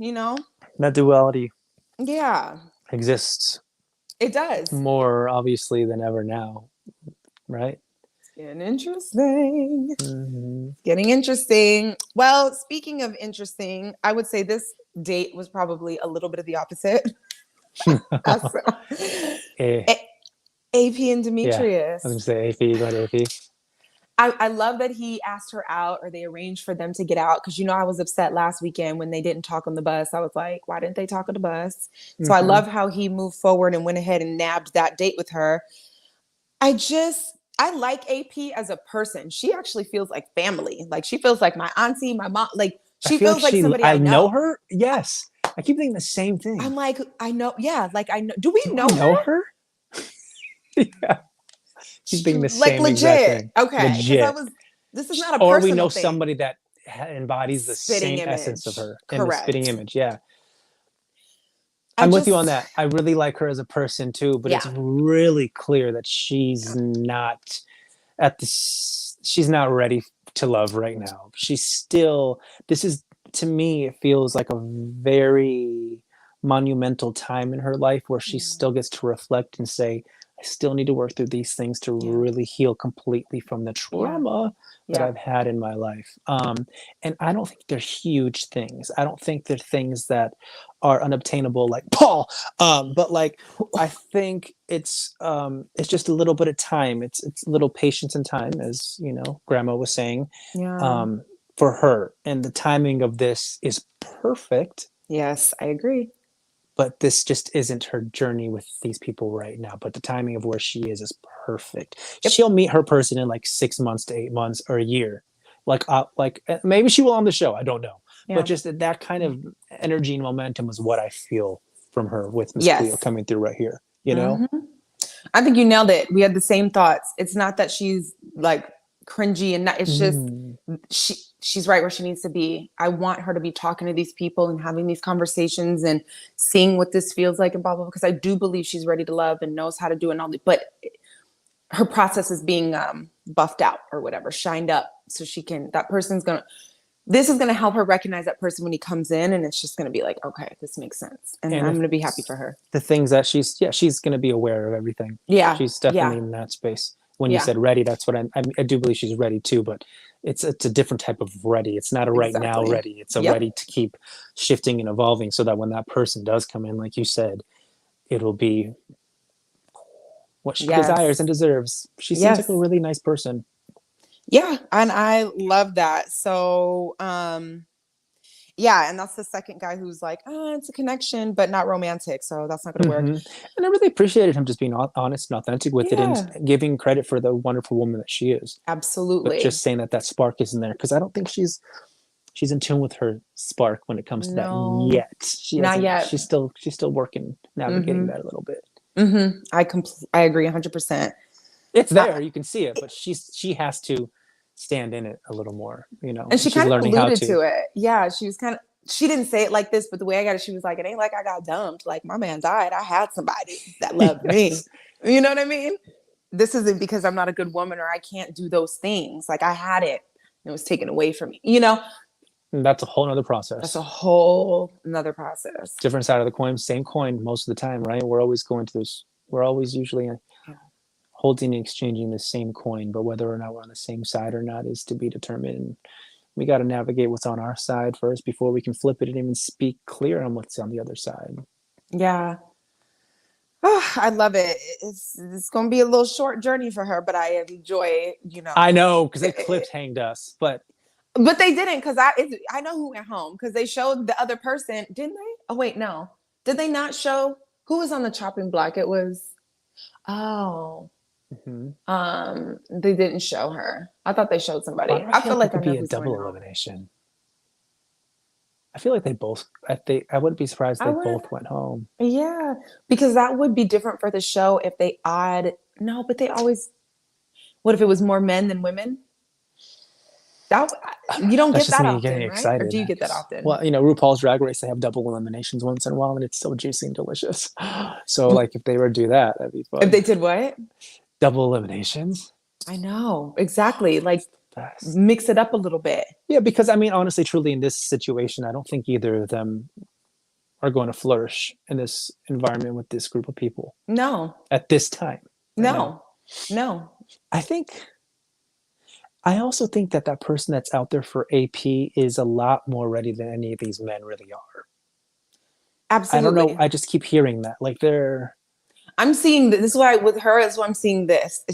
B: that duality
A: Yeah,
B: exists
A: it does.
B: more obviously than ever now, right?
A: Getting interesting.
B: Mm-hmm.
A: Getting interesting. Well, speaking of interesting, I would say this date was probably a little bit of the opposite. So,
B: Eh,
A: AP and
B: yeah, I was
A: Demetrius.
B: gonna say AP, go ahead, AP.
A: I love that he asked her out or they arranged for them to get out because I was upset last weekend when they didn't talk on the bus. I was like, why didn't they talk on the bus? So I
B: Mm-hmm.
A: love how he moved forward and went ahead and nabbed that date with her. I like AP as a person. She actually feels like family. Like she feels like my auntie, my mom. Like
B: I
A: she
B: feel like
A: feels like somebody I
B: I know
A: know.
B: her. Yes, I keep thinking the same thing.
A: I'm like, I know. Yeah, like I know. Do we
B: Do I
A: know
B: know
A: her?
B: her? Yeah, keep thinking the
A: Like
B: same exact
A: legit.
B: thing.
A: Okay, because
B: Legit.
A: this is not a
B: Or we know
A: personal thing.
B: somebody that embodies the
A: Spitting
B: same essence of
A: image.
B: her in the spitting
A: Correct.
B: image. Yeah,
A: I
B: I'm with you on
A: just,
B: that. I really like her as a person too, but it's
A: yeah.
B: really clear that she's not at this. She's not ready to love right now. She's still. This is to me. It feels like a very monumental time in her life where she
A: Yeah.
B: still gets to reflect and say, "I still need to work through these things to
A: Yeah.
B: really heal completely from the
A: Yeah.
B: trauma that
A: Yeah.
B: I've had in my life." And I don't think they're huge things. I don't think they're things that are unobtainable, like Paul. But like I think it's just a little bit of time. It's a little patience and time, as Grandma was saying,
A: Yeah.
B: um, for her. And the timing of this is perfect,
A: Yes, I agree.
B: but this just isn't her journey with these people right now. But the timing of where she is perfect.
A: Yep.
B: She'll meet her person in like 6 months to 8 months or a year. Like maybe she will on the show. I don't know, but
A: Yeah.
B: just that kind of energy and momentum is what I feel from her with Miss Cleo
A: Yes.
B: coming through right here. You know.
A: hmm I think you nailed it. We had the same thoughts. It's not that she's like cringy and not, it's just
B: Mm,
A: she's right where she needs to be. I want her to be talking to these people and having these conversations and seeing what this feels like and blah blah, because I do believe she's ready to love and knows how to do it and all that. But her process is being buffed out or whatever, shined up, so that person's gonna this is gonna help her recognize that person when he comes in, and it's just gonna be like, okay, this makes sense, and
B: and
A: I'm
B: if
A: gonna be happy for her.
B: the things that she's going to be aware of everything.
A: Yeah,
B: She's definitely
A: yeah,
B: in that space. When you
A: yeah,
B: said ready, that's what I do believe she's ready too, but it's a different type of ready. It's not a right now
A: exactly.
B: ready. It's a
A: Yep.
B: ready to keep shifting and evolving so that when that person does come in, like you said, it'll be what she desires and
A: Yes.
B: deserves. She seems like a
A: Yes.
B: really nice person.
A: Yeah, and I love that. So, yeah, and that's the second guy who's like, it's a connection, but not romantic, so that's not gonna work.
B: And I really appreciated him just being honest and authentic with it and
A: Yeah,
B: giving credit for the wonderful woman that she is. But
A: absolutely.
B: just saying that that spark isn't there because I don't think she's in tune with her spark when it comes to that
A: No,
B: yet. She
A: not
B: hasn't.
A: yet.
B: She's still working, navigating
A: Mm-hmm.
B: that a little bit.
A: Mm-hmm. I agree 100%.
B: It's
A: Uh,
B: there, you can see it, but she has to stand in it a little more.
A: and
B: And
A: she
B: she's
A: kind of
B: learning how
A: alluded
B: to.
A: to it. Yeah, she didn't say it like this, but the way I got it, she was like, it ain't like I got dumped. Like my man died. I had somebody that loved me.
B: Yes,
A: You know what I mean? This isn't because I'm not a good woman or I can't do those things. Like I had it and it was taken away from me.
B: and that's a whole other
A: That's a
B: process.
A: whole another process.
B: Different side of the coin, same coin most of the time, right? We're always going to those. We're always usually
A: Yeah.
B: holding and exchanging the same coin, but whether or not we're on the same side or not is to be determined. We got to navigate what's on our side first before we can flip it and even speak clear on what's on the other side.
A: Yeah. Oh, I love it. It's going to be a little short journey for her, but I enjoy.
B: I know because they
A: It,
B: cliffhanged us, but
A: but they didn't because I know who went home because they showed the other person, didn't they? Oh wait, no, did they not show who was on the chopping block? It was oh,
B: mhm.
A: they didn't show her. I thought they showed
B: Why
A: somebody.
B: do I
A: I
B: feel
A: feel
B: like it
A: like I
B: could
A: know
B: be a
A: who's going
B: double
A: home.
B: elimination? I feel like they both. I wouldn't be surprised if
A: I
B: they
A: would,
B: both went home.
A: yeah, because that would be different for the show if they odd. No, but they always. What if it was more men than women? That you don't
B: That's
A: get
B: just
A: that
B: me getting
A: often, right? Or
B: excited,
A: do you
B: I
A: get that
B: guess.
A: often?
B: Well, RuPaul's Drag Race, they have double eliminations once in a while, and it's so juicy and delicious. So, like, if they were to do that, that'd be
A: If
B: fun.
A: they did what?
B: Double eliminations.
A: I know exactly. Like
B: Best.
A: mix it up a little bit.
B: Yeah, because I mean, honestly, truly, in this situation, I don't think either of them are going to flourish in this environment with this group of people
A: No,
B: at this time, right now.
A: no, no.
B: I think I also think that that person that's out there for AP is a lot more ready than any of these men really are. I don't know.
A: Absolutely.
B: I just keep hearing that. Like they're.
A: I'm seeing this is why with her is why I'm seeing this.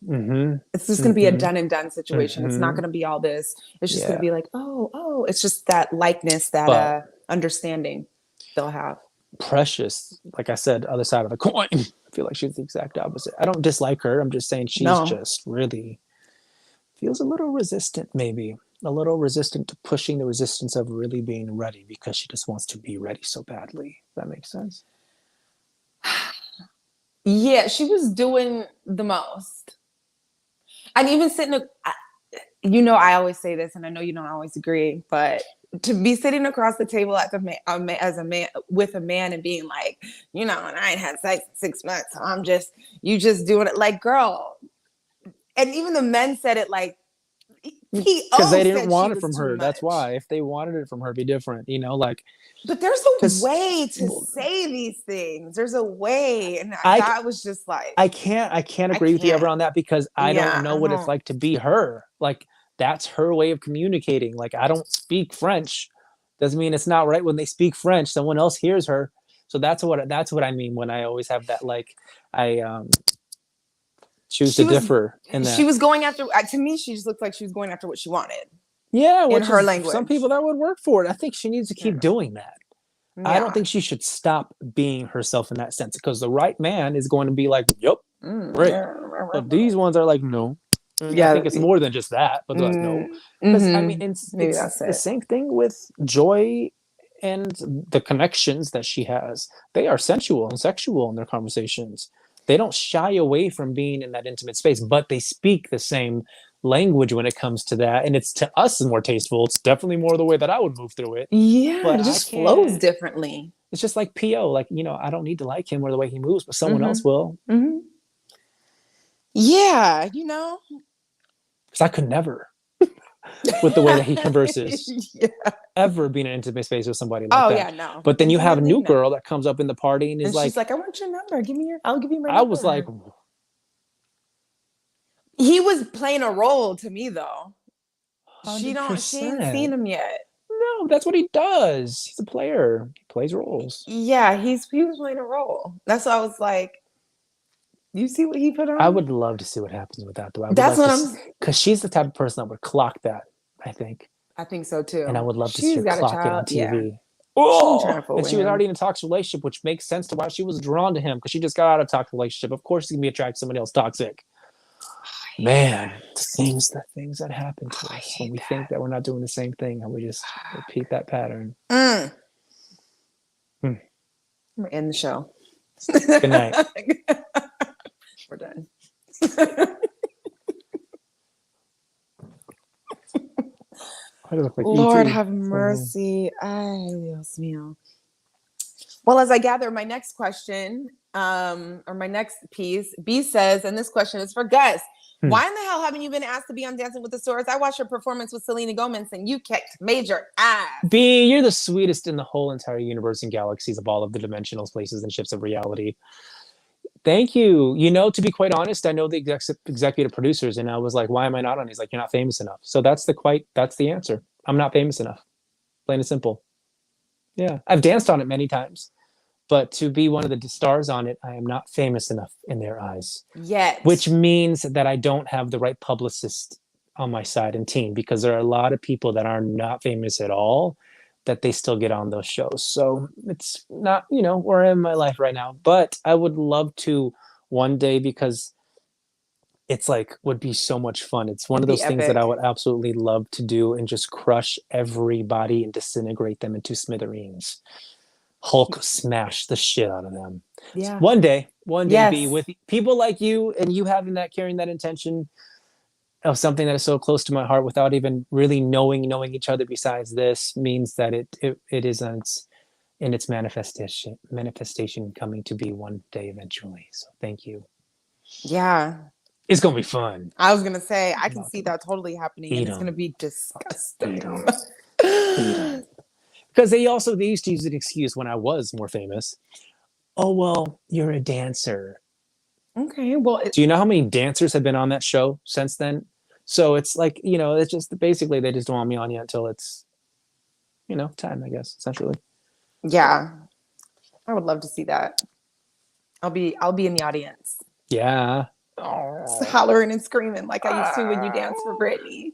B: Mm-hmm,
A: It's just gonna be a
B: mm-hmm,
A: done and done situation. It's not
B: mm-hmm.
A: gonna be all this. It's just gonna
B: Yeah.
A: be like, oh, it's just that likeness, that
B: But
A: understanding they'll have.
B: Precious, like I said, other side of the coin. I feel like she's the exact opposite. I don't dislike her. I'm just saying she's
A: No.
B: just really feels a little resistant, maybe. A little resistant to pushing the resistance of really being ready because she just wants to be ready so badly. If that makes sense.
A: Yeah, she was doing the most. And even you know, I always say this, and I know you don't always agree, but to be sitting across the table as as a man with a man and being like, you know, and I ain't had sex in 6 months, so you just doing it like, girl. And even the men said it like,
B: Because
A: PO
B: they didn't
A: said she
B: want it
A: was
B: from
A: too
B: her. That's
A: much.
B: why. If they wanted it from her, it'd be different. You know, like
A: But there's a
B: because
A: way to say these things. There's a way, and
B: I
A: that was just like,
B: I can't
A: I
B: agree with you ever
A: can't.
B: on that because I don't
A: Yeah,
B: know
A: I
B: what it's
A: don't.
B: like to be her. Like that's her way of communicating. Like I don't speak French. Doesn't mean it's not right when they speak French. Someone else hears her. So that's what I mean when I always have that like I choose
A: She
B: to
A: was
B: differ in
A: she
B: that.
A: was going after. To me, she just looked like she was going after what she wanted
B: Yeah,
A: in
B: which
A: her
B: is some
A: language.
B: people that would work for it. I think she needs to keep
A: Yeah,
B: doing that. I don't
A: yeah.
B: think she should stop being herself in that sense because the right man is going to be like, "Yep, great." But
A: Mm.
B: these ones are like, "No." And I
A: Yeah.
B: think it's more than just that, but they're like, "No," because I mean,
A: Mm-hmm. Maybe
B: it's
A: that's
B: the
A: it.
B: same thing with Joy and the connections that she has. They are sensual and sexual in their conversations. They don't shy away from being in that intimate space, but they speak the same language when it comes to that, and it's to us more tasteful. It's definitely more the way that I would move through it,
A: Yeah,
B: but
A: it
B: I
A: just flows
B: can't.
A: differently.
B: It's just like PO. Like, I don't need to like him or the way he moves, but someone
A: Mm-hmm.
B: else will.
A: Mm-hmm. Yeah,
B: Because I could never, with the way that he converses,
A: yeah.
B: ever be in an intimate space with somebody like
A: Oh
B: that.
A: yeah, no.
B: But then you have a
A: Intimately,
B: new
A: no.
B: girl that comes up in the party and is
A: And she's
B: like,
A: like, I want your number. I'll give you my
B: I was like,
A: number. He was playing a role to me though. She ain't seen
B: 100%.
A: him yet.
B: No, that's what he does. He's a player. He plays roles.
A: Yeah, he was playing a role. That's why I was like, you see what he put
B: I
A: on?
B: would love to see what happens with that, though. I would
A: That's
B: like
A: what
B: to,
A: I'm
B: because she's the type of person that would clock that, I think.
A: I think so
B: And I
A: too.
B: would love to see
A: She's
B: her
A: got a
B: clock it
A: child.
B: on
A: Yeah.
B: TV.
A: She ain't trying
B: Oh,
A: to fool
B: and
A: with
B: she was
A: him.
B: already in a toxic relationship, which makes sense to why she was drawn to him because she just got out of a toxic relationship. Of course, he's gonna be attracted to somebody else toxic. Man, the things that happen to
A: I
B: us when
A: hate
B: we think that we're not doing the same thing and we just repeat that pattern.
A: that.
B: Hmm.
A: We're in the show.
B: Good night.
A: We're done.
B: I look like
A: Lord
B: ET.
A: have mercy. Ay, Dios mío. Well, as I gather my next question, or my next piece, B says, and this question is for Gus.
B: Hmm.
A: Why in the hell haven't you been asked to be on Dancing with the Stars? I watched your performance with Selena Gomez and you kicked major ass.
B: B, you're the sweetest in the whole entire universe and galaxies of all of the dimensional places and shifts of reality. Thank you. To be quite honest, I know the executive producers, and I was like, why am I not on? He's like, you're not famous enough. So that's the answer. I'm not famous enough. Plain and simple. Yeah. I've danced on it many times, but to be one of the stars on it, I am not famous enough in their eyes.
A: Yet.
B: Which means that I don't have the right publicist on my side and team because there are a lot of people that are not famous at all that they still get on those shows. So it's not, where I am in my life right now. But I would love to one day because it's like would be so much fun. It's one of
A: It'd be
B: those things that I
A: epic.
B: would absolutely love to do and just crush everybody and disintegrate them into smithereens. Hulk smash the shit out of them.
A: Yeah.
B: One day, be
A: Yes.
B: with people like you and you having that carrying that intention. of something that is so close to my heart without even really knowing each other besides this means that it is in its manifestation coming to be one day eventually. So thank you.
A: Yeah.
B: It's gonna be fun.
A: I was gonna say I can see that totally happening, and it's gonna be disgusting.
B: Because they used to use an excuse when I was more famous. Oh well, you're a dancer.
A: Okay, well,
B: Do you know how many dancers have been on that show since then? So it's like, it's just basically they just don't want me on yet until it's, time, I guess, essentially.
A: yeah, I would love to see that. I'll be in the audience,
B: Yeah.
A: hollering and screaming like I used to when you danced for Britney.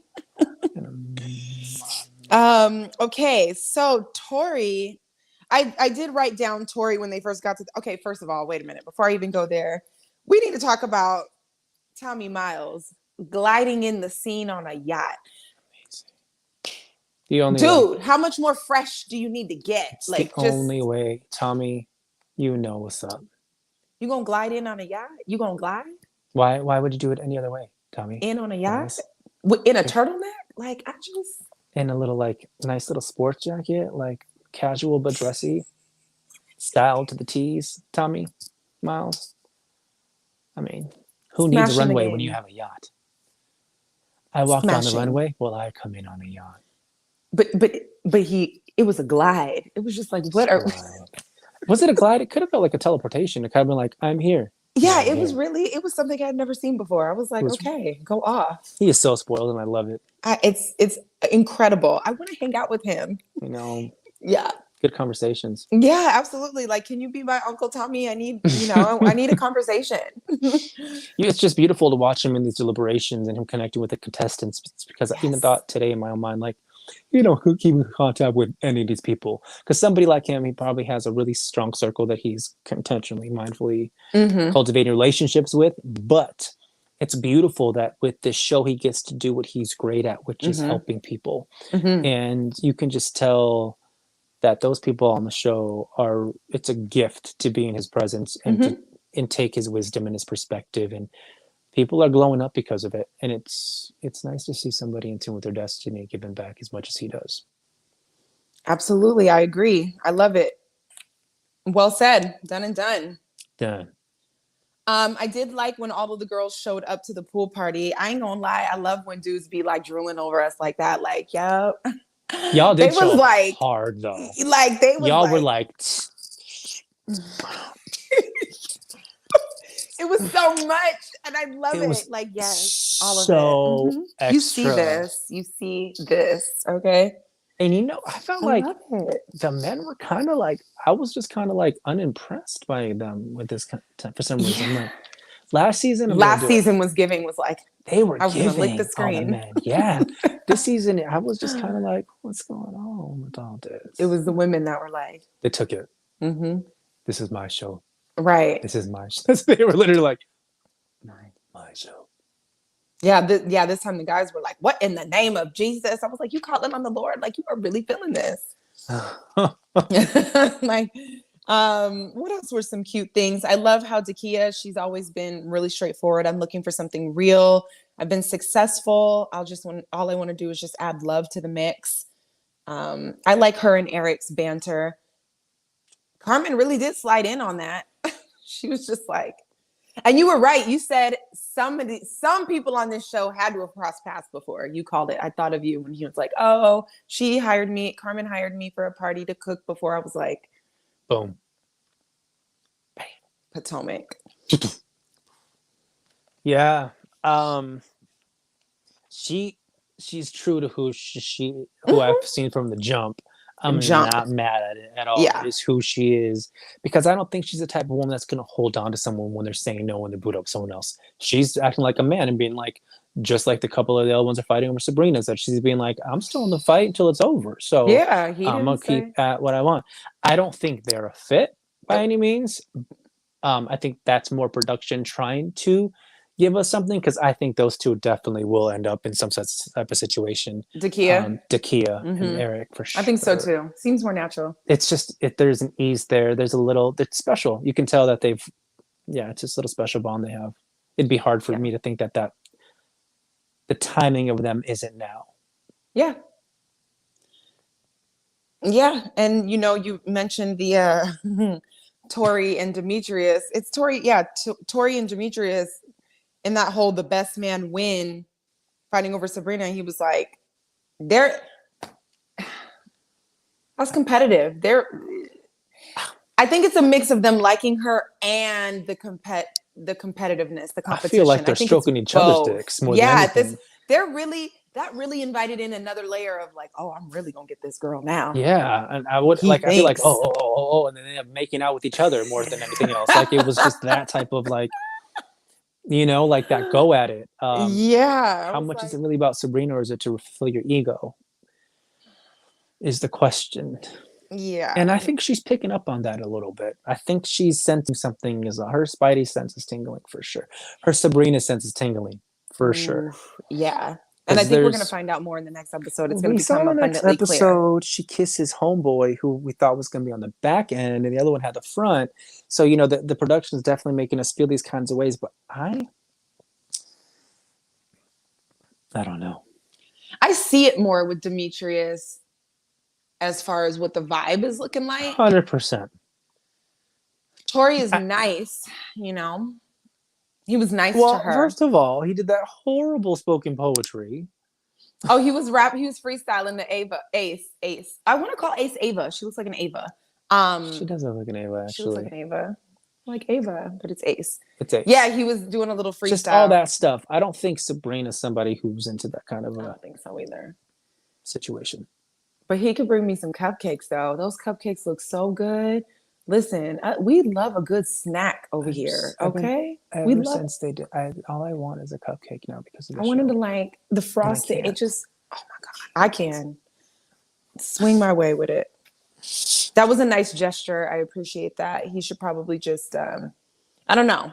A: Okay, so Tori, I did write down Tori when they first got to. Okay, first of all, wait a minute. Before I even go there, we need to talk about Tommy Miles gliding in the scene on a yacht.
B: The only
A: Dude, how much more fresh do you need to get?
B: It's the only way, Tommy. You know what's up.
A: You gonna glide in on a yacht? You gonna glide?
B: Why would you do it any other way, Tommy?
A: In on a yacht? In a turtleneck? Like, I just...
B: In a little, nice little sports jacket, casual but dressy, style to the T's, Tommy Miles. I mean, who needs a runway when you have a yacht? I walk down the runway, well, I come in on a yacht.
A: But it was a glide. It was just like, what are...
B: Was it a glide? It could have felt like a teleportation. It could have been like, I'm here.
A: Yeah, it was something I had never seen before. I was like, okay, go off.
B: He is so spoiled and I love it.
A: It's incredible. I want to hang out with him. Yeah.
B: Good conversations.
A: Yeah, absolutely. Like, can you be my Uncle Tommy? I need, I need a conversation.
B: It's just beautiful to watch him in these deliberations and him connecting with the contestants, because I even thought today in my own mind, who keep in contact with any of these people? Because somebody like him, he probably has a really strong circle that he's intentionally, mindfully cultivating relationships with. But it's beautiful that with this show, he gets to do what he's great at, which is helping people. And you can just tell that those people on the show it's a gift to be in his presence and and take his wisdom and his perspective, and people are glowing up because of it. And it's nice to see somebody in tune with their destiny giving back as much as he does.
A: Absolutely. I agree. I love it. Well said. Done and done.
B: Done.
A: I did like when all of the girls showed up to the pool party. I ain't gonna lie. I love when dudes be drooling over us like that. Like, yep.
B: Y'all did show hard though.
A: They was
B: y'all were like
A: it was so much, and I love it. Yes, all of
B: it. Extra.
A: You see this. You see this. Okay.
B: And I felt like the men were kind of I was just kind of unimpressed by them with this for some reason. Last season was giving
A: they were
B: giving
A: lick the screen.
B: Men. Yeah. This season I was just kind of what's going on with all this?
A: It was the women that were
B: they took it. This is my show.
A: Right.
B: This is my show. They were literally my show.
A: Yeah, this time the guys were like, what in the name of Jesus? I was like, you calling on the Lord? You are really feeling this. What else were some cute things? I love how Dakia, she's always been really straightforward. I'm looking for something real. I've been successful. All I want to do is just add love to the mix. I like her and Eric's banter. Carmen really did slide in on that. She was just and you were right. You said some people on this show had to have crossed paths before. You called it. I thought of you when he was like, oh, Carmen hired me for a party to cook before. I was like,
B: boom.
A: Bam. Potomac.
B: Yeah. She's true to who I've seen from the jump. I'm not mad at it at all.
A: Yeah.
B: It's who she is, because I don't think she's the type of woman that's going to hold on to someone when they're saying no when they boot up someone else. She's acting like a man and being just like the couple of the other ones are fighting over Sabrina's, that she's being I'm still in the fight until it's over. So
A: yeah,
B: I'm going to keep at what I want. I don't think they're a fit by any means. I think that's more production trying to give us something, because I think those two definitely will end up in some type of situation.
A: Dakia
B: and Eric, for sure.
A: I think so too. Seems more natural.
B: It's just there's an ease there. There's a little. It's special. You can tell that it's just a little special bond they have. It'd be hard for me to think that the timing of them isn't now.
A: Yeah. Yeah. And you mentioned the Tori and Demetrius. It's Tori, yeah, Tori and Demetrius in that whole the best man win fighting over Sabrina. He was like, they're that's competitive. I think it's a mix of them liking her and the competitiveness, the
B: I feel like
A: competition.
B: they're
A: I think it's
B: stroking each other's
A: both.
B: dicks more than
A: Yeah,
B: anything.
A: that really invited in another layer of like, oh, I'm really gonna get this girl now.
B: Yeah, and I
A: He
B: feel like,
A: thinks.
B: and then they end up making out with each other more than anything else. Like it was just that type of like, like that go at it.
A: Yeah, I
B: How
A: was
B: much is
A: like,
B: it really about Sabrina, or is it to fulfill your ego? Is the question. And I
A: yeah.
B: think she's picking up on that a little bit. I think she's sensing something. Is her Spidey sense is tingling for sure. Her Sabrina sense is tingling for sure.
A: Oof, yeah. And I
B: Because
A: think we're gonna find out more in the next episode. It's gonna
B: we saw
A: become
B: in the next
A: abundantly clear.
B: episode she kisses homeboy who we thought was going to be on the back end, and the other one had the front. So the production is definitely making us feel these kinds of ways. But I don't know.
A: I see it more with Demetrius as far as what the vibe is looking like.
B: 100%.
A: Tori is nice, He was nice to
B: Well,
A: her.
B: first of all, he did that horrible spoken poetry.
A: Oh, he was freestyling the Ace. I want to call Ace Ava. She looks like an Ava.
B: She does look like an Ava, actually.
A: She looks like an Ava. Like Ava, but it's Ace.
B: It's Ace.
A: Yeah, he was doing a little freestyle.
B: Just all that stuff. I don't think Sabrina's somebody who's into that kind of
A: I don't think so either.
B: situation.
A: But he could bring me some cupcakes, though. Those cupcakes look so good. Listen, we love a good snack over here. Okay,
B: ever since they did, all I want is a cupcake now because of the
A: I
B: show.
A: wanted to like the frosting. It just, oh my god, I can swing my way with it. That was a nice gesture. I appreciate that. He should probably just, I don't know.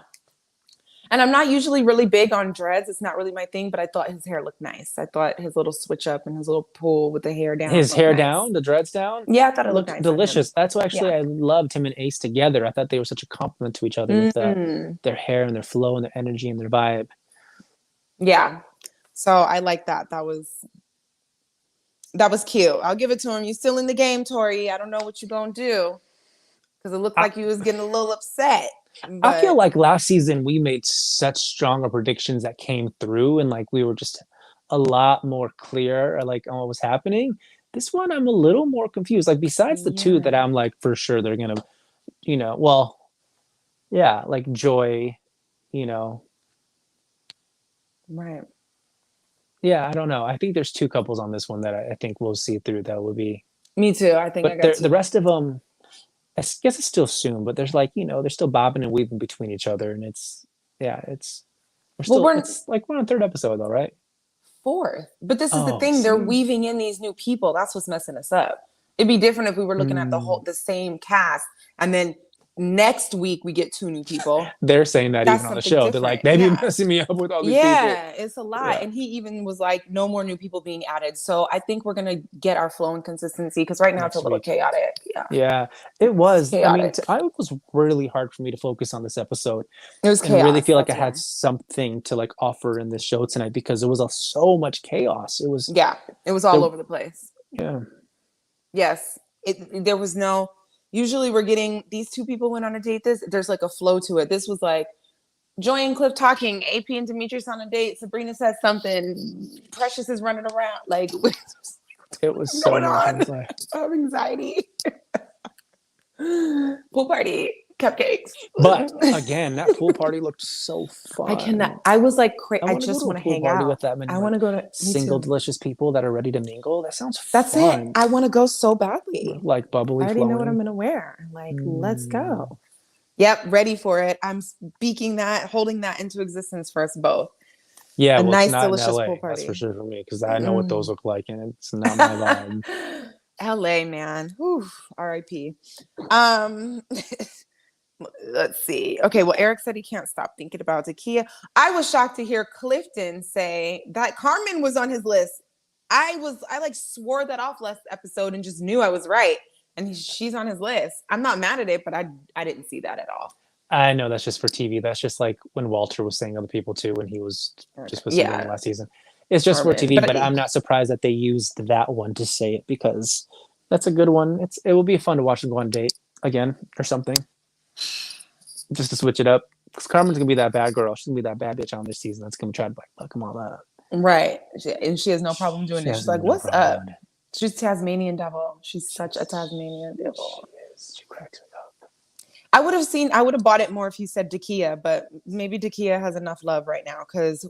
A: And I'm not usually really big on dreads. It's not really my thing, but I thought his hair looked nice. I thought his little switch up and his little pull with the hair down.
B: His hair
A: nice.
B: down, the dreads down?
A: Yeah, I thought it looked nice.
B: Delicious. That's why actually I loved him and Ace together. I thought they were such a compliment to each other with their hair and their flow and their energy and their vibe.
A: Yeah. So I like that. That was cute. I'll give it to him. You still in the game, Tori. I don't know what you're going to do. Because it looked like you was getting a little upset. But
B: I feel like last season we made such stronger predictions that came through, and like we were just a lot more clear like on what was happening. This one I'm a little more confused. Like besides the two that I'm like for sure they're gonna, like Joy,
A: right.
B: Yeah, I don't know. I think there's two couples on this one that I think we'll see through. That would be
A: me too. I think.
B: But the rest of them. I guess it's still soon, but there's like, they're still bobbing and weaving between each other. And it's we're on third episode though, right?
A: Fourth. But this is the thing. They're weaving in these new people. That's what's messing us up. It'd be different if we were looking at the same cast and then next week we get two new people.
B: They're saying that even on the show. Different. They're like, they've been messing me up with all these people.
A: Yeah, it's a lot. Yeah. And he even was like, no more new people being added. So I think we're going to get our flow and consistency because right now it's a little chaotic.
B: Yeah, it was. I mean, it was really hard for me to focus on this episode.
A: It was chaos.
B: I really feel like I had something to like offer in this show tonight because there was so much chaos. It was
A: all over the place.
B: Yeah.
A: Yes. There was no... Usually we're getting these two people went on a date. There's like a flow to it. This was like Joy and Cliff talking, AP and Demetrius on a date. Sabrina said something. Precious is running around. Like
B: it was so much.
A: I have anxiety. Pool party, cupcakes.
B: But again, that pool party looked so fun.
A: I cannot. I was like, I just want to hang out
B: with that many.
A: I want to go to
B: single delicious people that are ready to mingle. That sounds fun.
A: That's it. I want to go so badly.
B: Like bubbly.
A: I already know what I'm gonna wear. Like, let's go. Yep, ready for it. I'm speaking that, holding that into existence for us both.
B: Yeah,
A: a nice,
B: not
A: delicious
B: in LA,
A: pool party.
B: That's for sure for me because I know what those look like, and it's not my vibe.
A: LA, man. R.I.P. Let's see. Okay, well, Eric said he can't stop thinking about Takia. I was shocked to hear Clifton say that Carmen was on his list. I like swore that off last episode and just knew I was right. And she's on his list. I'm not mad at it, but I didn't see that at all.
B: I know that's just for TV. That's just like when Walter was saying other people too when he was just with Sabrina last season. It's just for
A: Charmin.
B: TV, but I'm not surprised that they used that one to say it because that's a good one. It will be fun to watch them go on a date again or something, just to switch it up. Because Carmen's gonna be that bad girl. She's gonna be that bad bitch on this season. That's gonna try to like fuck them all up.
A: Right. And she has no problem doing it. She's like, what's up?
B: It.
A: She's Tasmanian devil. She's such a Tasmanian devil.
B: She is. She cracks me up.
A: I would have bought it more if you said Dakia, but maybe Dakia has enough love right now because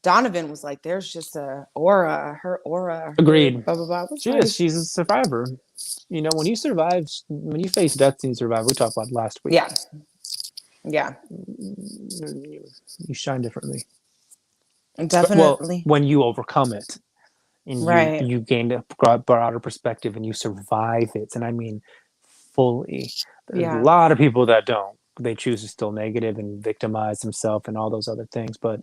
A: Donovan was like, there's just a aura, her aura.
B: Agreed.
A: Blah, blah, blah.
B: She is. She's a survivor. You know, when you survive, when you face death and you survive, we talked about last week.
A: Yeah. Yeah.
B: You shine differently.
A: Definitely.
B: Well, when you overcome it and you gain a broader perspective and you survive it. And I mean, fully. There's a lot of people that don't. They choose to still negative and victimize themselves and all those other things. But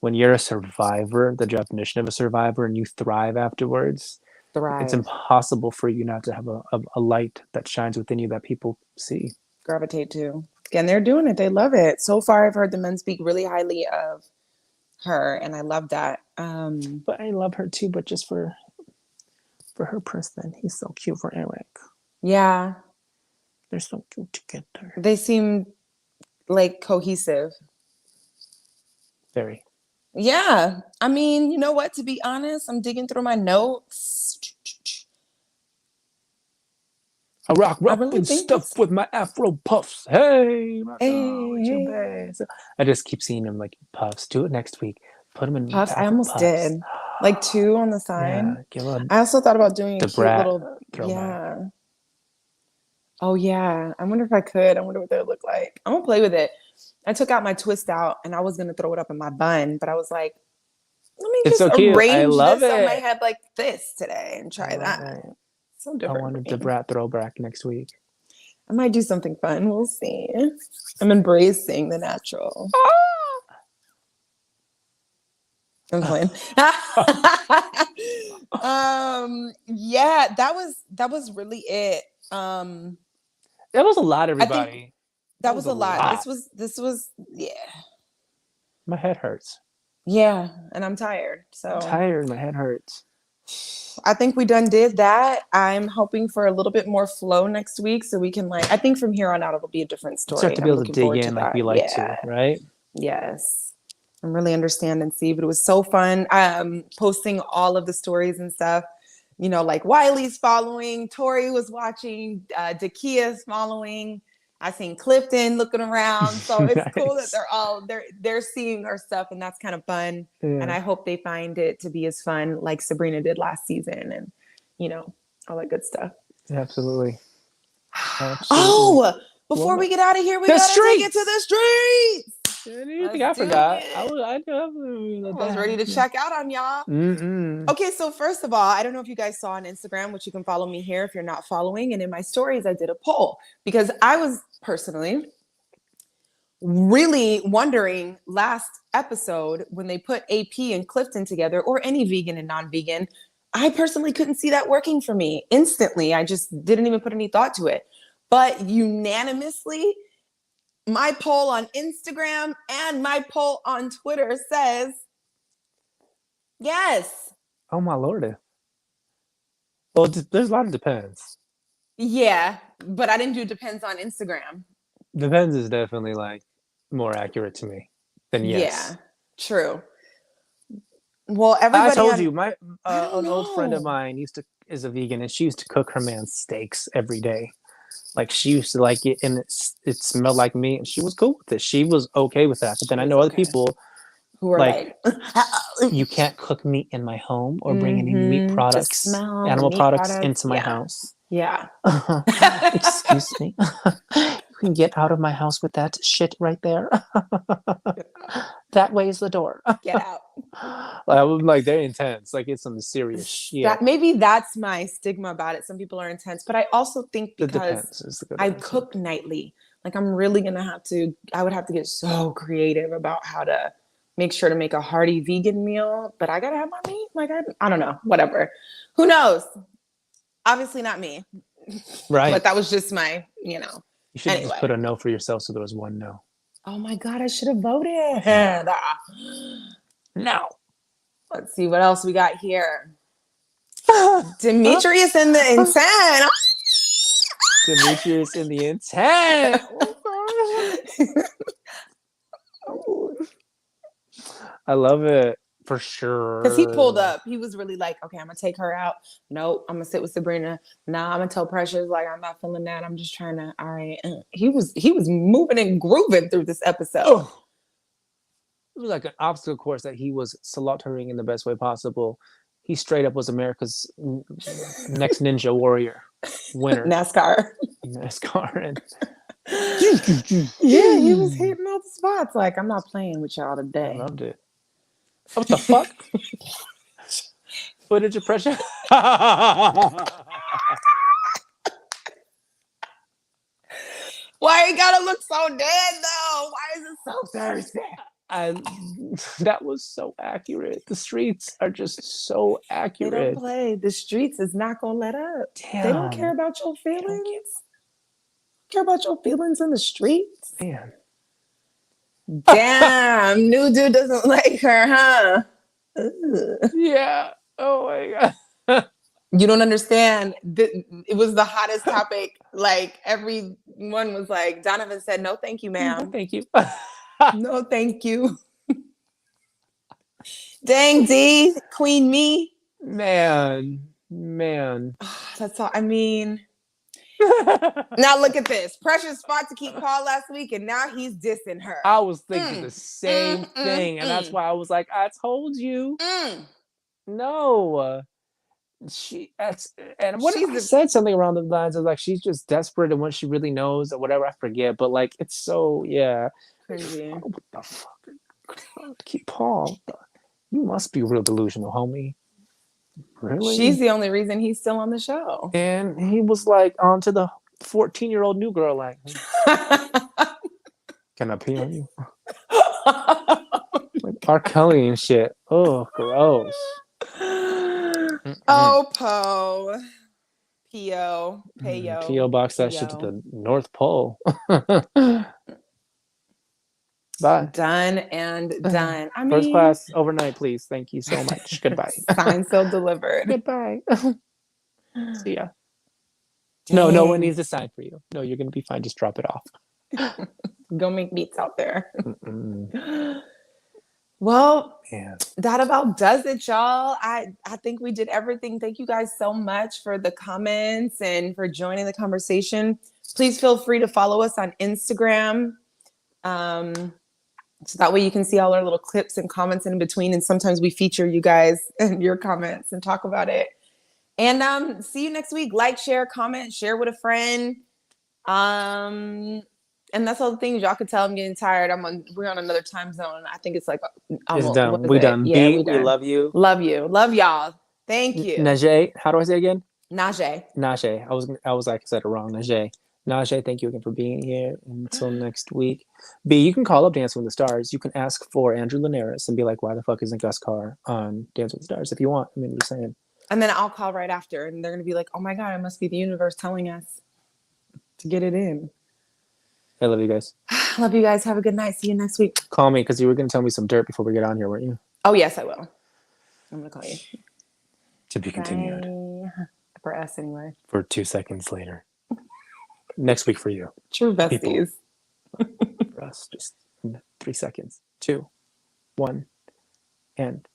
B: when you're a survivor, the definition of a survivor, and you thrive afterwards, it's impossible for you not to have a light that shines within you that people see.
A: Gravitate to. And they're doing it. They love it. So far, I've heard the men speak really highly of her, and I love that.
B: But I love her too, but just for her Princeton. He's so cute for Eric.
A: Yeah.
B: They're so cute together.
A: They seem like cohesive.
B: Very.
A: Yeah. I mean, you know what? To be honest, I'm digging through my notes.
B: I rock and stuff with my Afro puffs. Hey,
A: hey.
B: I just keep seeing him like puffs. Do it next week. Put him in
A: puffs. I almost
B: puffs.
A: Did. Like 2 on the side.
B: Yeah,
A: I also thought about doing a cute little
B: throwback.
A: Oh yeah. I wonder if I could. I wonder what they would look like. I'm gonna play with it. I took out my twist out and I was gonna throw it up in my bun, but I was like, let me just arrange this on my head like this today and try that.
B: It.
A: So different.
B: I wanted the brat throwback next week.
A: I might do something fun. We'll see. I'm embracing the natural. I'm playing. Yeah, that was really it.
B: That was a lot, everybody.
A: That was a lot. This was yeah.
B: My head hurts.
A: Yeah, and I'm tired. So
B: I'm tired. My head hurts.
A: I think we done did that. I'm hoping for a little bit more flow next week so we can I think from here on out it'll be a different story.
B: Start to be able to dig in like we like to, right?
A: Yes. And really understand and see. But it was so fun. Posting all of the stories and stuff. You know, like Wiley's following, Tori was watching, Dakia's following. I seen Clifton looking around. So it's nice. Cool that they're seeing our stuff, and that's kind of fun. Yeah. And I hope they find it to be as fun like Sabrina did last season, and you know, all that good stuff.
B: Absolutely.
A: Oh, before we get out of here, we gotta take it to the streets.
B: I think I forgot. I
A: was ready to check out on y'all. Okay, so first of all, I don't know if you guys saw on Instagram, which you can follow me here if you're not following. And in my stories, I did a poll because I was personally really wondering last episode when they put AP and Clifton together, or any vegan and non-vegan. I personally couldn't see that working for me instantly. I just didn't even put any thought to it. But unanimously, my poll on Instagram and my poll on Twitter says yes.
B: Oh my Lord. Well, there's a lot of depends.
A: Yeah, but I didn't do depends on Instagram.
B: Depends is definitely like more accurate to me than yes.
A: Yeah, true. Well, everybody.
B: I told you, an old friend of mine is a vegan, and she used to cook her man steaks every day. Like she used to like it, and it smelled like meat, and she was cool with it. She was okay with that. But then I know other people
A: who are like
B: you can't cook meat in my home or bring any meat products, animal products into my house.
A: Yeah.
B: Excuse me. You can get out of my house with that shit right there. That way is the door.
A: Get out.
B: I'm like, they're intense. Like it's some serious shit.
A: Maybe that's my stigma about it. Some people are intense, but I also think because I cook nightly, like I'm really gonna I would have to get so creative about how to make sure to make a hearty vegan meal, but I gotta have my meat. Like I don't know, whatever. Who knows? Obviously not me.
B: Right.
A: But that was just my, You
B: should just put a no for yourself so there was one no.
A: Oh my God, I should have voted.
B: No.
A: Let's see what else we got here. Demetrius in the intent.
B: Demetrius in the intent. I love it for sure.
A: Because he pulled up. He was really like, okay, I'm gonna take her out. Nope, I'm gonna sit with Sabrina. Nah, I'm gonna tell Precious like I'm not feeling that. I'm just trying to. All right. He was moving and grooving through this episode.
B: Oh. It was like an obstacle course that he was slaughtering in the best way possible. He straight up was America's next ninja warrior winner.
A: NASCAR.
B: And
A: yeah, he was hitting all the spots. Like, I'm not playing with y'all today.
B: I loved it. What the fuck? Footage of Pressure.
A: Why you gotta look so dead though? Why is it so Thursday?
B: That was so accurate. The streets are just so accurate.
A: They don't play. The streets is not gonna let up.
B: Damn.
A: They don't care about your feelings. Care about your feelings in the streets.
B: Man.
A: Damn, new dude doesn't like her, huh? Ugh.
B: Yeah. Oh my god.
A: You don't understand. It was the hottest topic. Like everyone was like, Donovan said, "No, thank you, ma'am.
B: No, thank you.
A: No, thank you." Dang, D, Queen me.
B: Man.
A: That's all. I mean, now look at this. Precious fought to keep Paul last week, and now he's dissing her.
B: I was thinking the same thing, and that's why I was like, I told you. No. And what I said something around the lines of like she's just desperate and what she really knows or whatever, I forget, but like it's so
A: cringy.
B: What the fuck? Keep Paul. You must be real delusional, homie. Really?
A: She's the only reason he's still on the show.
B: And he was like on to the 14-year-old new girl like can I pee on you? Like R. Kelly and shit. Oh, gross.
A: Oh, Poe. P.O. Payo.
B: P.O. box that shit to the North Pole. Bye.
A: Done and done. I mean,
B: first class overnight, please. Thank you so much. Goodbye.
A: Signed, sealed, delivered.
B: Goodbye. See ya. Dang. No one needs to sign for you. No, you're gonna be fine. Just drop it off.
A: Go make beats out there. Well, that about does it, y'all. I think we did everything. Thank you guys so much for the comments and for joining the conversation. Please feel free to follow us on Instagram. So that way you can see all our little clips and comments in between. And sometimes we feature you guys and your comments and talk about it. And see you next week. Like, share, comment, share with a friend. And that's all the things y'all could tell. I'm getting tired. We're on another time zone. I think it's like almost,
B: it's done. We done.
A: Yeah,
B: we love you.
A: Love you. Love y'all. Thank you.
B: Najee. How do I say it again?
A: Najee.
B: I was like I said it wrong. Najee, thank you again for being here. Until next week. B, you can call up Dancing with the Stars. You can ask for Andrew Linares and be like, why the fuck isn't Gus Carr on Dancing with the Stars if you want. I mean, I'm just saying.
A: And then I'll call right after and they're going to be like, oh my God, it must be the universe telling us to get it in.
B: I love you guys.
A: Love you guys. Have a good night. See you next week.
B: Call me because you were going to tell me some dirt before we get on here, weren't you?
A: Oh, yes, I will. I'm going to call you.
B: To be continued.
A: Bye. For us, anyway.
B: For 2 seconds later. Next week for you.
A: True besties.
B: For us, just 3 seconds. 2, 1, and...